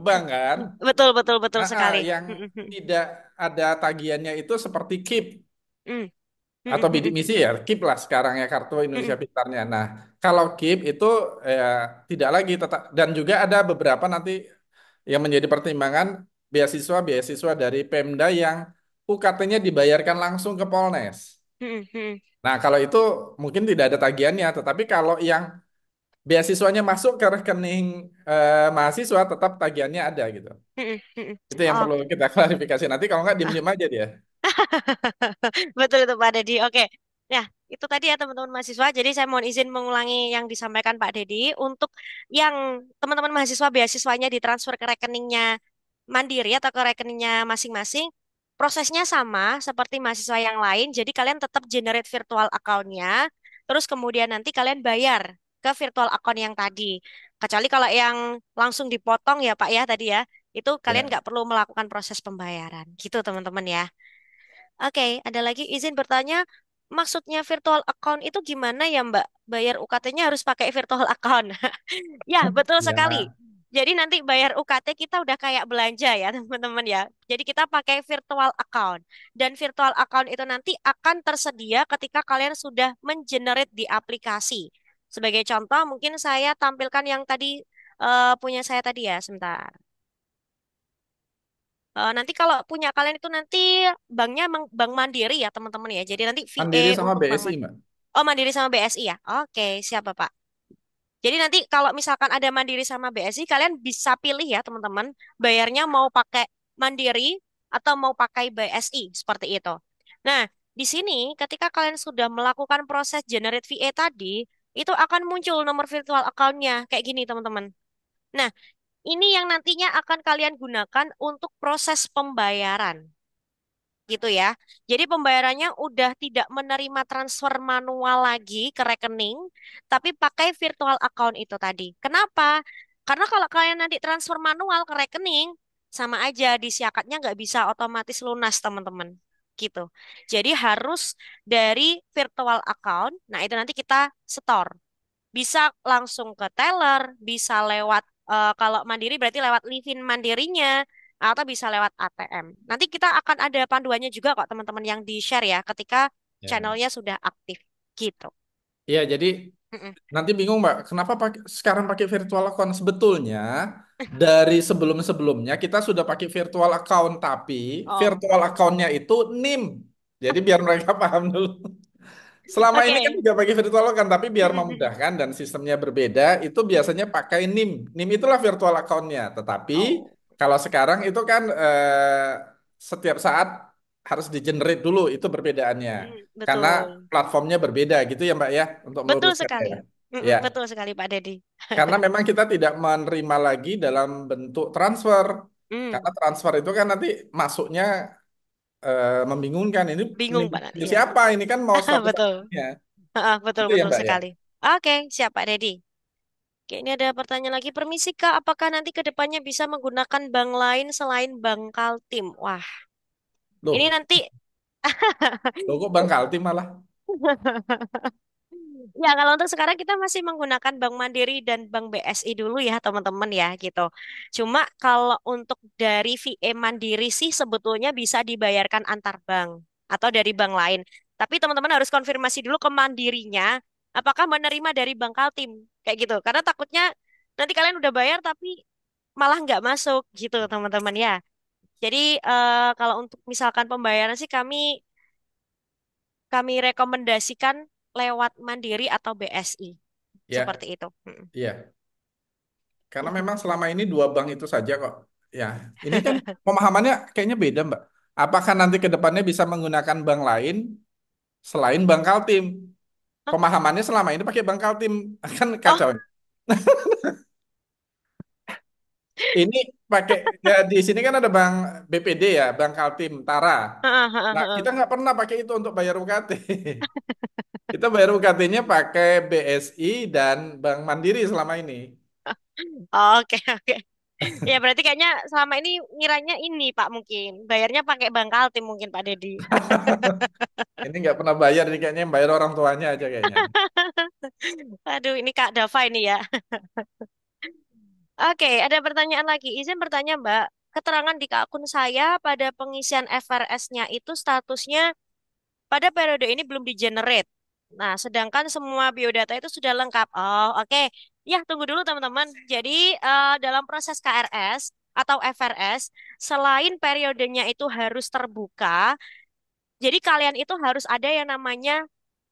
bank kan.
Betul, betul, betul sekali.
Yang
Mm, mm,
tidak ada tagihannya itu seperti KIP
mm, mm,
atau
mm,
bidik
mm,
misi ya, KIP lah sekarang ya kartu
mm,
Indonesia
mm.
Pintarnya. Nah, kalau KIP itu tidak lagi tetap dan juga ada beberapa nanti yang menjadi pertimbangan beasiswa dari Pemda yang UKT-nya dibayarkan langsung ke Polnes.
Mm, mm,
Nah, kalau itu mungkin tidak ada tagihannya, tetapi kalau yang beasiswanya masuk ke rekening mahasiswa, tetap tagihannya ada gitu.
mm, mm.
Itu yang
Oh,
perlu kita klarifikasi. Nanti kalau nggak diem-diem aja dia.
betul itu Pak Dedi. Oke. Ya, itu tadi ya teman-teman mahasiswa. Jadi saya mohon izin mengulangi yang disampaikan Pak Dedi. Untuk yang teman-teman mahasiswa beasiswanya ditransfer ke rekeningnya Mandiri atau ke rekeningnya masing-masing, prosesnya sama seperti mahasiswa yang lain. Jadi kalian tetap generate virtual account-nya, terus kemudian nanti kalian bayar ke virtual account yang tadi. Kecuali kalau yang langsung dipotong ya Pak ya tadi ya, itu kalian
Ya.
nggak perlu melakukan proses pembayaran. Gitu teman-teman ya. Oke, ada lagi izin bertanya, maksudnya virtual account itu gimana ya Mbak? Bayar UKT-nya harus pakai virtual account. Ya, betul sekali.
Ya.
Jadi nanti bayar UKT kita udah kayak belanja ya, teman-teman ya. Jadi kita pakai virtual account. Dan virtual account itu nanti akan tersedia ketika kalian sudah mengenerate di aplikasi. Sebagai contoh, mungkin saya tampilkan yang tadi punya saya tadi ya, sebentar. Nanti kalau punya kalian itu nanti banknya Bank Mandiri ya, teman-teman ya. Jadi nanti VA
Mandiri sama
untuk Bank
BSI,
Mandiri.
Mbak.
Oh, Mandiri sama BSI ya. Oke, siap Bapak. Jadi nanti kalau misalkan ada Mandiri sama BSI, kalian bisa pilih ya teman-teman, bayarnya mau pakai Mandiri atau mau pakai BSI, seperti itu. Nah, di sini ketika kalian sudah melakukan proses generate VA tadi, itu akan muncul nomor virtual account-nya, kayak gini teman-teman. Nah, ini yang nantinya akan kalian gunakan untuk proses pembayaran gitu ya. Jadi pembayarannya udah tidak menerima transfer manual lagi ke rekening, tapi pakai virtual account itu tadi. Kenapa? Karena kalau kalian nanti transfer manual ke rekening, sama aja di siakatnya nggak bisa otomatis lunas, teman-teman. Gitu. Jadi harus dari virtual account. Nah, itu nanti kita store. Bisa langsung ke teller, bisa lewat kalau Mandiri berarti lewat Livin Mandirinya atau bisa lewat ATM. Nanti kita akan ada panduannya juga kok teman-teman yang di-share ya ketika
Ya.
channelnya sudah aktif gitu.
Iya, jadi
Mm-mm.
nanti bingung Mbak, kenapa sekarang pakai virtual account? Sebetulnya dari sebelum-sebelumnya kita sudah pakai virtual account, tapi
Oh,
virtual accountnya itu NIM. Jadi biar mereka paham dulu. Selama ini kan
oke.
juga pakai virtual account, tapi biar
Mm-mm.
memudahkan dan sistemnya berbeda, itu
Mm-mm.
biasanya pakai NIM. NIM itulah virtual accountnya. Tetapi
Oh,
kalau sekarang itu kan setiap saat harus di-generate dulu, itu perbedaannya. Karena
betul.
platformnya berbeda gitu ya Mbak ya, untuk
Betul
meluruskan
sekali.
ya.
Mm-mm,
Ya,
betul sekali Pak Dedi.
karena memang kita tidak menerima lagi dalam bentuk transfer.
Hmm,
Karena transfer itu kan nanti masuknya membingungkan. Ini
bingung Pak nanti
punya
ya.
siapa? Ini kan mau status
Betul.
akunnya.
Betul
Itu ya
betul
Mbak ya.
sekali. Oke, siap Pak Dedi. Oke, ini ada pertanyaan lagi. Permisi Kak, apakah nanti ke depannya bisa menggunakan bank lain selain Bank Kaltim? Wah, ini
Loh,
nanti
loh kok Bang Kaltim malah?
ya kalau untuk sekarang kita masih menggunakan Bank Mandiri dan Bank BSI dulu ya teman-teman ya gitu. Cuma kalau untuk dari VA Mandiri sih sebetulnya bisa dibayarkan antar bank atau dari bank lain. Tapi teman-teman harus konfirmasi dulu ke Mandirinya apakah menerima dari Bank Kaltim kayak gitu. Karena takutnya nanti kalian udah bayar tapi malah nggak masuk gitu teman-teman ya. Jadi kalau untuk misalkan pembayaran sih kami rekomendasikan lewat Mandiri atau BSI.
Ya,
Seperti itu. Mm.
iya. Karena memang selama ini dua bank itu saja kok. Ya, ini kan pemahamannya kayaknya beda, Mbak. Apakah nanti ke depannya bisa menggunakan bank lain selain Bank Kaltim?
Hah?
Pemahamannya selama ini pakai Bank Kaltim. Kan
Oh,
kacau. Ini pakai ya, di sini kan ada Bank BPD ya, Bank Kaltim Tara.
heeh, heeh,
Nah,
heeh.
kita nggak pernah pakai itu untuk bayar UKT. Kita bayar UKT-nya pakai BSI dan Bank Mandiri selama ini.
Oke, oke. Ya berarti kayaknya selama ini ngiranya ini Pak mungkin. Bayarnya pakai bank Kaltim mungkin Pak Dedi.
Ini nggak pernah bayar, ini kayaknya yang bayar orang tuanya aja kayaknya.
Aduh, ini Kak Dava ini ya. Oke, ada pertanyaan lagi. Izin bertanya Mbak, keterangan di akun saya pada pengisian FRS-nya itu statusnya pada periode ini belum di-generate. Nah, sedangkan semua biodata itu sudah lengkap. Oh, oke. Ya, tunggu dulu teman-teman. Jadi, dalam proses KRS, atau FRS, selain periodenya itu harus terbuka, jadi kalian itu harus ada yang namanya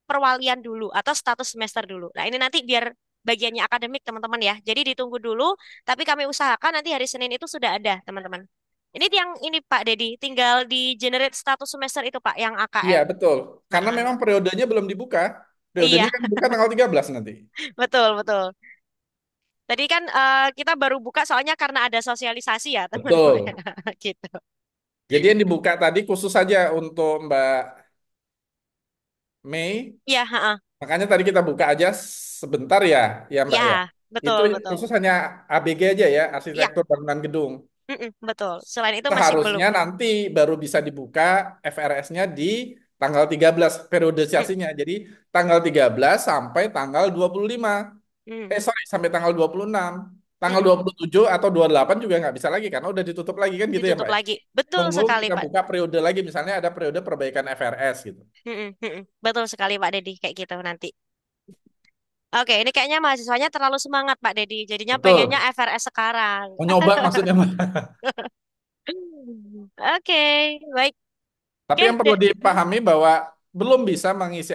perwalian dulu atau status semester dulu. Nah, ini nanti biar bagiannya akademik teman-teman ya. Jadi ditunggu dulu, tapi kami usahakan nanti hari Senin itu sudah ada, teman-teman. Ini yang ini Pak Dedi, tinggal di generate status semester itu Pak, yang
Iya,
AKM.
betul. Karena
Heeh.
memang periodenya belum dibuka.
Iya,
Periodenya kan buka tanggal 13 nanti.
betul, betul. Tadi kan kita baru buka soalnya karena ada sosialisasi ya, teman-teman.
Betul.
Gitu.
Jadi yang dibuka tadi khusus saja untuk Mbak Mei.
Iya, heeh.
Makanya tadi kita buka aja sebentar ya, ya Mbak ya.
Ya,
Itu
betul, betul.
khusus hanya ABG aja ya,
Iya,
arsitektur bangunan gedung.
betul. Selain itu masih belum.
Seharusnya nanti baru bisa dibuka FRS-nya di tanggal 13
Mm,
periodisasinya. Jadi tanggal 13 sampai tanggal 25.
mm,
Sorry, sampai tanggal 26. Tanggal
mm.
27 atau 28 juga nggak bisa lagi karena udah ditutup lagi kan gitu ya
Ditutup
Mbak.
lagi. Betul
Tunggu
sekali,
kita
Pak.
buka periode lagi misalnya ada periode perbaikan FRS gitu.
Betul sekali, Pak Dedi. Kayak gitu nanti. Oke, ini kayaknya mahasiswanya terlalu semangat, Pak Dedi. Jadinya pengennya
Betul.
FRS sekarang.
Mau nyoba maksudnya Mbak.
Oke, baik.
Tapi
Oke,
yang perlu dipahami bahwa belum bisa mengisi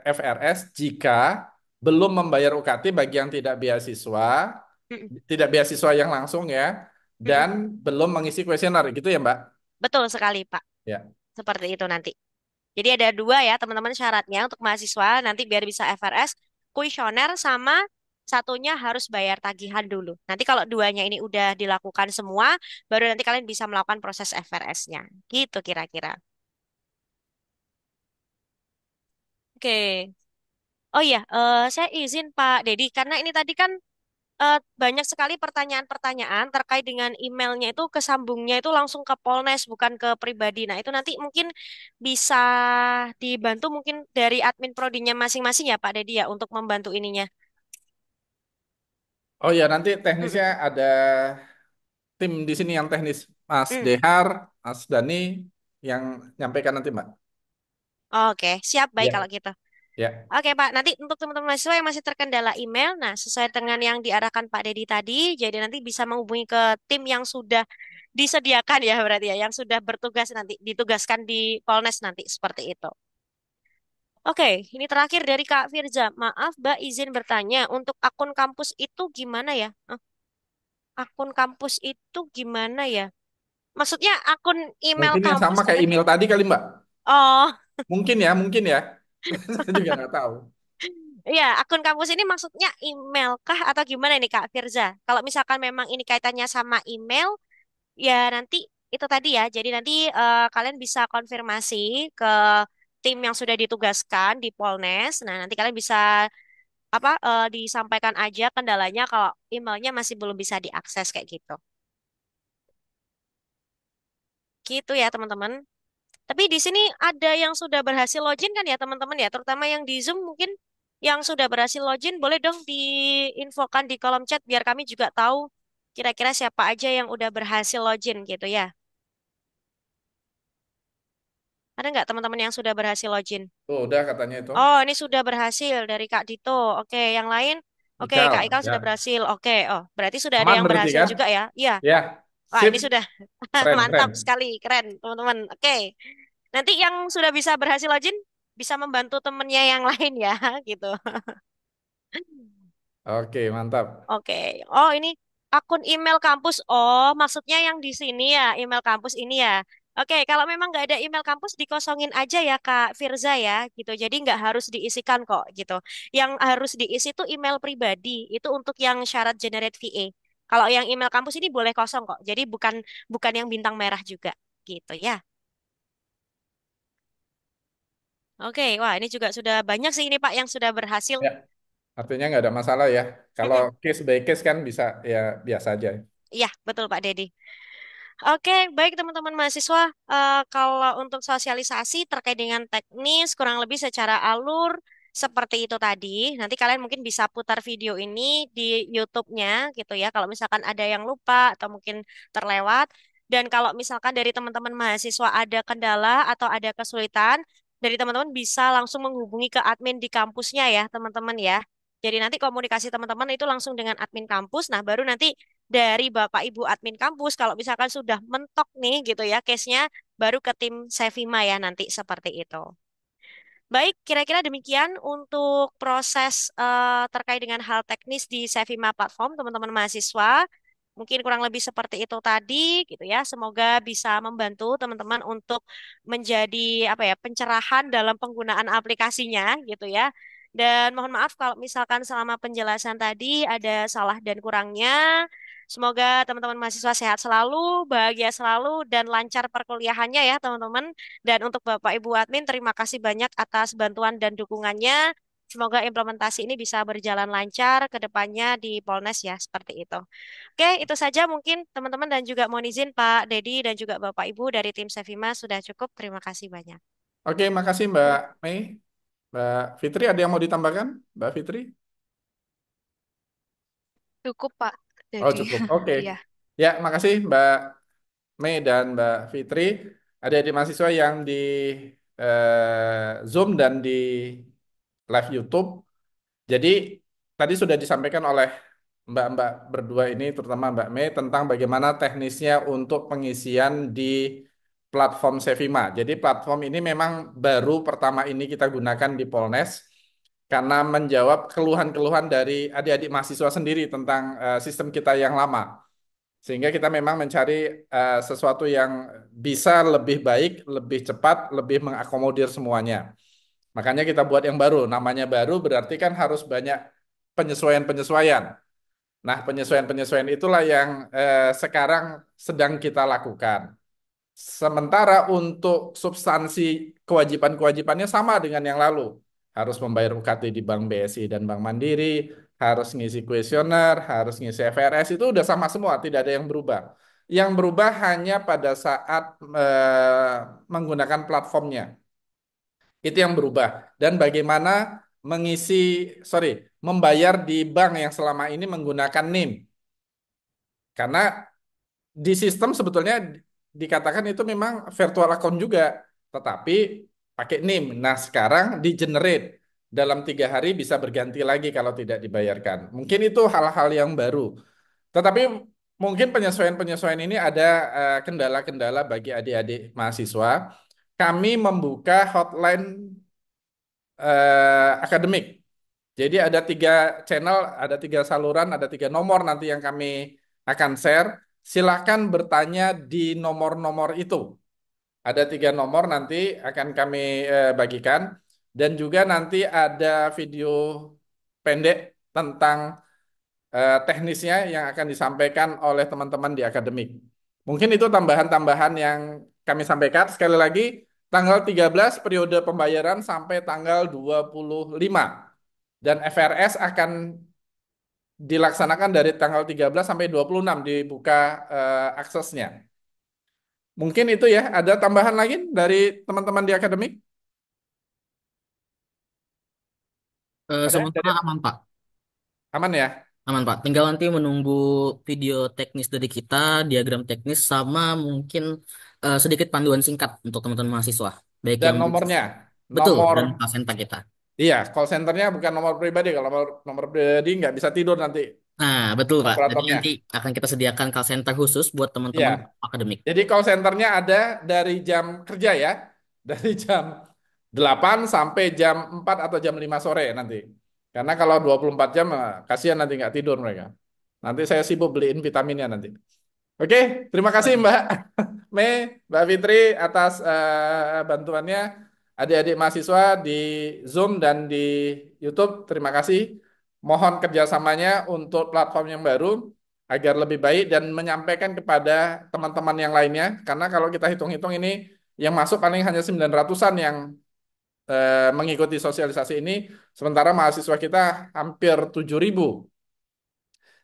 FRS jika belum membayar UKT bagi yang
Mm,
tidak beasiswa yang langsung ya,
mm.
dan belum mengisi kuesioner gitu ya Mbak.
Betul sekali, Pak.
Ya,
Seperti itu nanti. Jadi ada dua ya, teman-teman syaratnya untuk mahasiswa. Nanti biar bisa FRS, kuesioner sama satunya harus bayar tagihan dulu. Nanti kalau duanya ini udah dilakukan semua, baru nanti kalian bisa melakukan proses FRS-nya. Gitu kira-kira. Oke. Oh iya, saya izin Pak Dedi, karena ini tadi kan banyak sekali pertanyaan-pertanyaan terkait dengan emailnya itu kesambungnya itu langsung ke Polnes, bukan ke pribadi. Nah, itu nanti mungkin bisa dibantu mungkin dari admin prodinya masing-masing ya Pak Dedi ya untuk membantu ininya.
oh ya nanti teknisnya
Mm-mm.
ada tim di sini yang teknis, Mas
Mm.
Dehar, Mas Dani yang nyampaikan nanti Mbak.
Oke, siap baik
Ya,
kalau gitu.
ya.
Oke Pak, nanti untuk teman-teman mahasiswa yang masih terkendala email, nah sesuai dengan yang diarahkan Pak Dedi tadi, jadi nanti bisa menghubungi ke tim yang sudah disediakan ya berarti ya, yang sudah bertugas nanti, ditugaskan di Polnes nanti seperti itu. Oke, ini terakhir dari Kak Firza. Maaf, Mbak, izin bertanya, untuk akun kampus itu gimana ya? Akun kampus itu gimana ya? Maksudnya akun email
Mungkin yang
kampus
sama kayak
akademik.
email tadi kali Mbak.
Oh,
Mungkin ya, mungkin ya. Saya juga nggak tahu.
iya, akun kampus ini maksudnya email kah atau gimana nih Kak Firza? Kalau misalkan memang ini kaitannya sama email, ya nanti itu tadi ya. Jadi nanti kalian bisa konfirmasi ke tim yang sudah ditugaskan di Polnes. Nah, nanti kalian bisa disampaikan aja kendalanya kalau emailnya masih belum bisa diakses kayak gitu. Gitu ya, teman-teman. Tapi di sini ada yang sudah berhasil login kan ya, teman-teman ya, terutama yang di Zoom mungkin yang sudah berhasil login boleh dong diinfokan di kolom chat biar kami juga tahu kira-kira siapa aja yang udah berhasil login gitu ya. Ada nggak teman-teman yang sudah berhasil login?
Tuh, udah katanya itu.
Oh, ini sudah berhasil dari Kak Dito. Oke, yang lain? Oke, Kak
Ikal,
Ikal sudah
ya.
berhasil. Oke, oh, berarti sudah ada
Aman
yang
berarti
berhasil
kan?
juga ya? Iya.
Ya,
Wah,
sip.
ini sudah
Keren,
mantap
keren.
sekali, keren, teman-teman. Oke, nanti yang sudah bisa berhasil login bisa membantu temennya yang lain ya, gitu.
Oke, mantap.
Oke. Oh, ini akun email kampus. Oh, maksudnya yang di sini ya, email kampus ini ya. Oke, kalau memang nggak ada email kampus, dikosongin aja ya, Kak Firza ya, gitu. Jadi nggak harus diisikan kok, gitu. Yang harus diisi itu email pribadi. Itu untuk yang syarat generate VA. Kalau yang email kampus ini boleh kosong kok. Jadi bukan bukan yang bintang merah juga, gitu ya. Oke, wah ini juga sudah banyak sih ini Pak yang sudah berhasil.
Ya, artinya nggak ada masalah ya. Kalau
Mm-mm.
case by case kan bisa ya biasa aja.
Iya, betul Pak Dedi. Oke, baik teman-teman mahasiswa. Kalau untuk sosialisasi terkait dengan teknis, kurang lebih secara alur seperti itu tadi. Nanti kalian mungkin bisa putar video ini di YouTube-nya gitu ya. Kalau misalkan ada yang lupa atau mungkin terlewat. Dan kalau misalkan dari teman-teman mahasiswa ada kendala atau ada kesulitan, dari teman-teman bisa langsung menghubungi ke admin di kampusnya ya, teman-teman ya. Jadi nanti komunikasi teman-teman itu langsung dengan admin kampus. Nah, baru nanti dari Bapak Ibu admin kampus kalau misalkan sudah mentok nih gitu ya case-nya baru ke tim Sevima ya nanti seperti itu. Baik, kira-kira demikian untuk proses terkait dengan hal teknis di Sevima Platform, teman-teman mahasiswa. Mungkin kurang lebih seperti itu tadi, gitu ya. Semoga bisa membantu teman-teman untuk menjadi apa ya pencerahan dalam penggunaan aplikasinya, gitu ya. Dan mohon maaf kalau misalkan selama penjelasan tadi ada salah dan kurangnya. Semoga teman-teman mahasiswa sehat selalu, bahagia selalu, dan lancar perkuliahannya ya, teman-teman. Dan untuk Bapak Ibu admin, terima kasih banyak atas bantuan dan dukungannya. Semoga implementasi ini bisa berjalan lancar ke depannya di Polnes ya, seperti itu. Oke, itu saja mungkin teman-teman dan juga mohon izin Pak Dedi dan juga Bapak Ibu dari tim Sevima sudah cukup. Terima kasih banyak.
Oke, makasih Mbak Mei. Mbak Fitri, ada yang mau ditambahkan? Mbak Fitri?
Cukup, Pak.
Oh,
Jadi,
cukup. Oke.
iya.
Ya, makasih Mbak Mei dan Mbak Fitri. Ada mahasiswa yang di Zoom dan di live YouTube. Jadi, tadi sudah disampaikan oleh Mbak-mbak berdua ini, terutama Mbak Mei, tentang bagaimana teknisnya untuk pengisian di platform Sevima. Jadi, platform ini memang baru pertama ini kita gunakan di Polnes karena menjawab keluhan-keluhan dari adik-adik mahasiswa sendiri tentang sistem kita yang lama. Sehingga kita memang mencari sesuatu yang bisa lebih baik, lebih cepat, lebih mengakomodir semuanya. Makanya kita buat yang baru. Namanya baru berarti kan harus banyak penyesuaian-penyesuaian. Nah, penyesuaian-penyesuaian itulah yang sekarang sedang kita lakukan. Sementara untuk substansi kewajiban-kewajibannya sama dengan yang lalu. Harus membayar UKT di Bank BSI dan Bank Mandiri, harus ngisi kuesioner, harus ngisi FRS, itu udah sama semua, tidak ada yang berubah. Yang berubah hanya pada saat menggunakan platformnya. Itu yang berubah. Dan bagaimana mengisi, sorry, membayar di bank yang selama ini menggunakan NIM. Karena di sistem sebetulnya dikatakan itu memang virtual account juga, tetapi pakai NIM. Nah, sekarang di generate dalam 3 hari bisa berganti lagi kalau tidak dibayarkan. Mungkin itu hal-hal yang baru. Tetapi mungkin penyesuaian-penyesuaian ini ada kendala-kendala bagi adik-adik mahasiswa. Kami membuka hotline akademik. Jadi ada 3 channel, ada 3 saluran, ada 3 nomor nanti yang kami akan share. Silakan bertanya di nomor-nomor itu. Ada 3 nomor nanti akan kami bagikan. Dan juga nanti ada video pendek tentang teknisnya yang akan disampaikan oleh teman-teman di akademik. Mungkin itu tambahan-tambahan yang kami sampaikan. Sekali lagi, tanggal 13 periode pembayaran sampai tanggal 25. Dan FRS akan dilaksanakan dari tanggal 13 sampai 26 dibuka aksesnya. Mungkin itu ya, ada tambahan lagi dari teman-teman di akademik? Ada
Sementara
dari
aman, Pak.
aman ya?
Aman, Pak. Tinggal nanti menunggu video teknis dari kita, diagram teknis, sama mungkin sedikit panduan singkat untuk teman-teman mahasiswa. Baik
Dan
yang
nomornya,
betul,
nomor,
dan pasenta kita.
iya, call centernya bukan nomor pribadi. Kalau nomor pribadi nggak bisa tidur nanti
Nah, betul, Pak. Jadi nanti
operatornya.
akan kita sediakan call center khusus buat
Iya,
teman-teman akademik.
jadi call centernya ada dari jam kerja ya, dari jam 8 sampai jam 4 atau jam 5 sore nanti. Karena kalau 24 jam, kasihan nanti nggak tidur mereka. Nanti saya sibuk beliin vitaminnya nanti. Oke, terima kasih Mbak Mei, Mbak Fitri atas bantuannya. Adik-adik mahasiswa di Zoom dan di YouTube, terima kasih. Mohon kerjasamanya untuk platform yang baru agar lebih baik dan menyampaikan kepada teman-teman yang lainnya. Karena kalau kita hitung-hitung ini yang masuk paling hanya 900-an yang mengikuti sosialisasi ini, sementara mahasiswa kita hampir 7.000.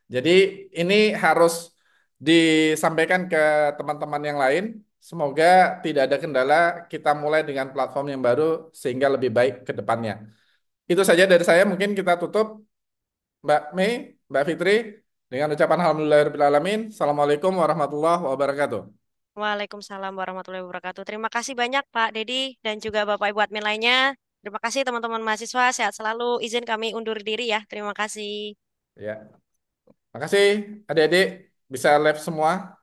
Jadi ini harus disampaikan ke teman-teman yang lain. Semoga tidak ada kendala, kita mulai dengan platform yang baru sehingga lebih baik ke depannya. Itu saja dari saya, mungkin kita tutup Mbak Mei, Mbak Fitri, dengan ucapan Alhamdulillahirrahmanirrahim. Assalamualaikum warahmatullahi wabarakatuh.
Waalaikumsalam warahmatullahi wabarakatuh. Terima kasih banyak Pak Dedi dan juga Bapak Ibu admin lainnya. Terima kasih teman-teman mahasiswa, sehat selalu. Izin kami undur diri ya. Terima kasih.
Ya, makasih adik-adik. Bisa live semua?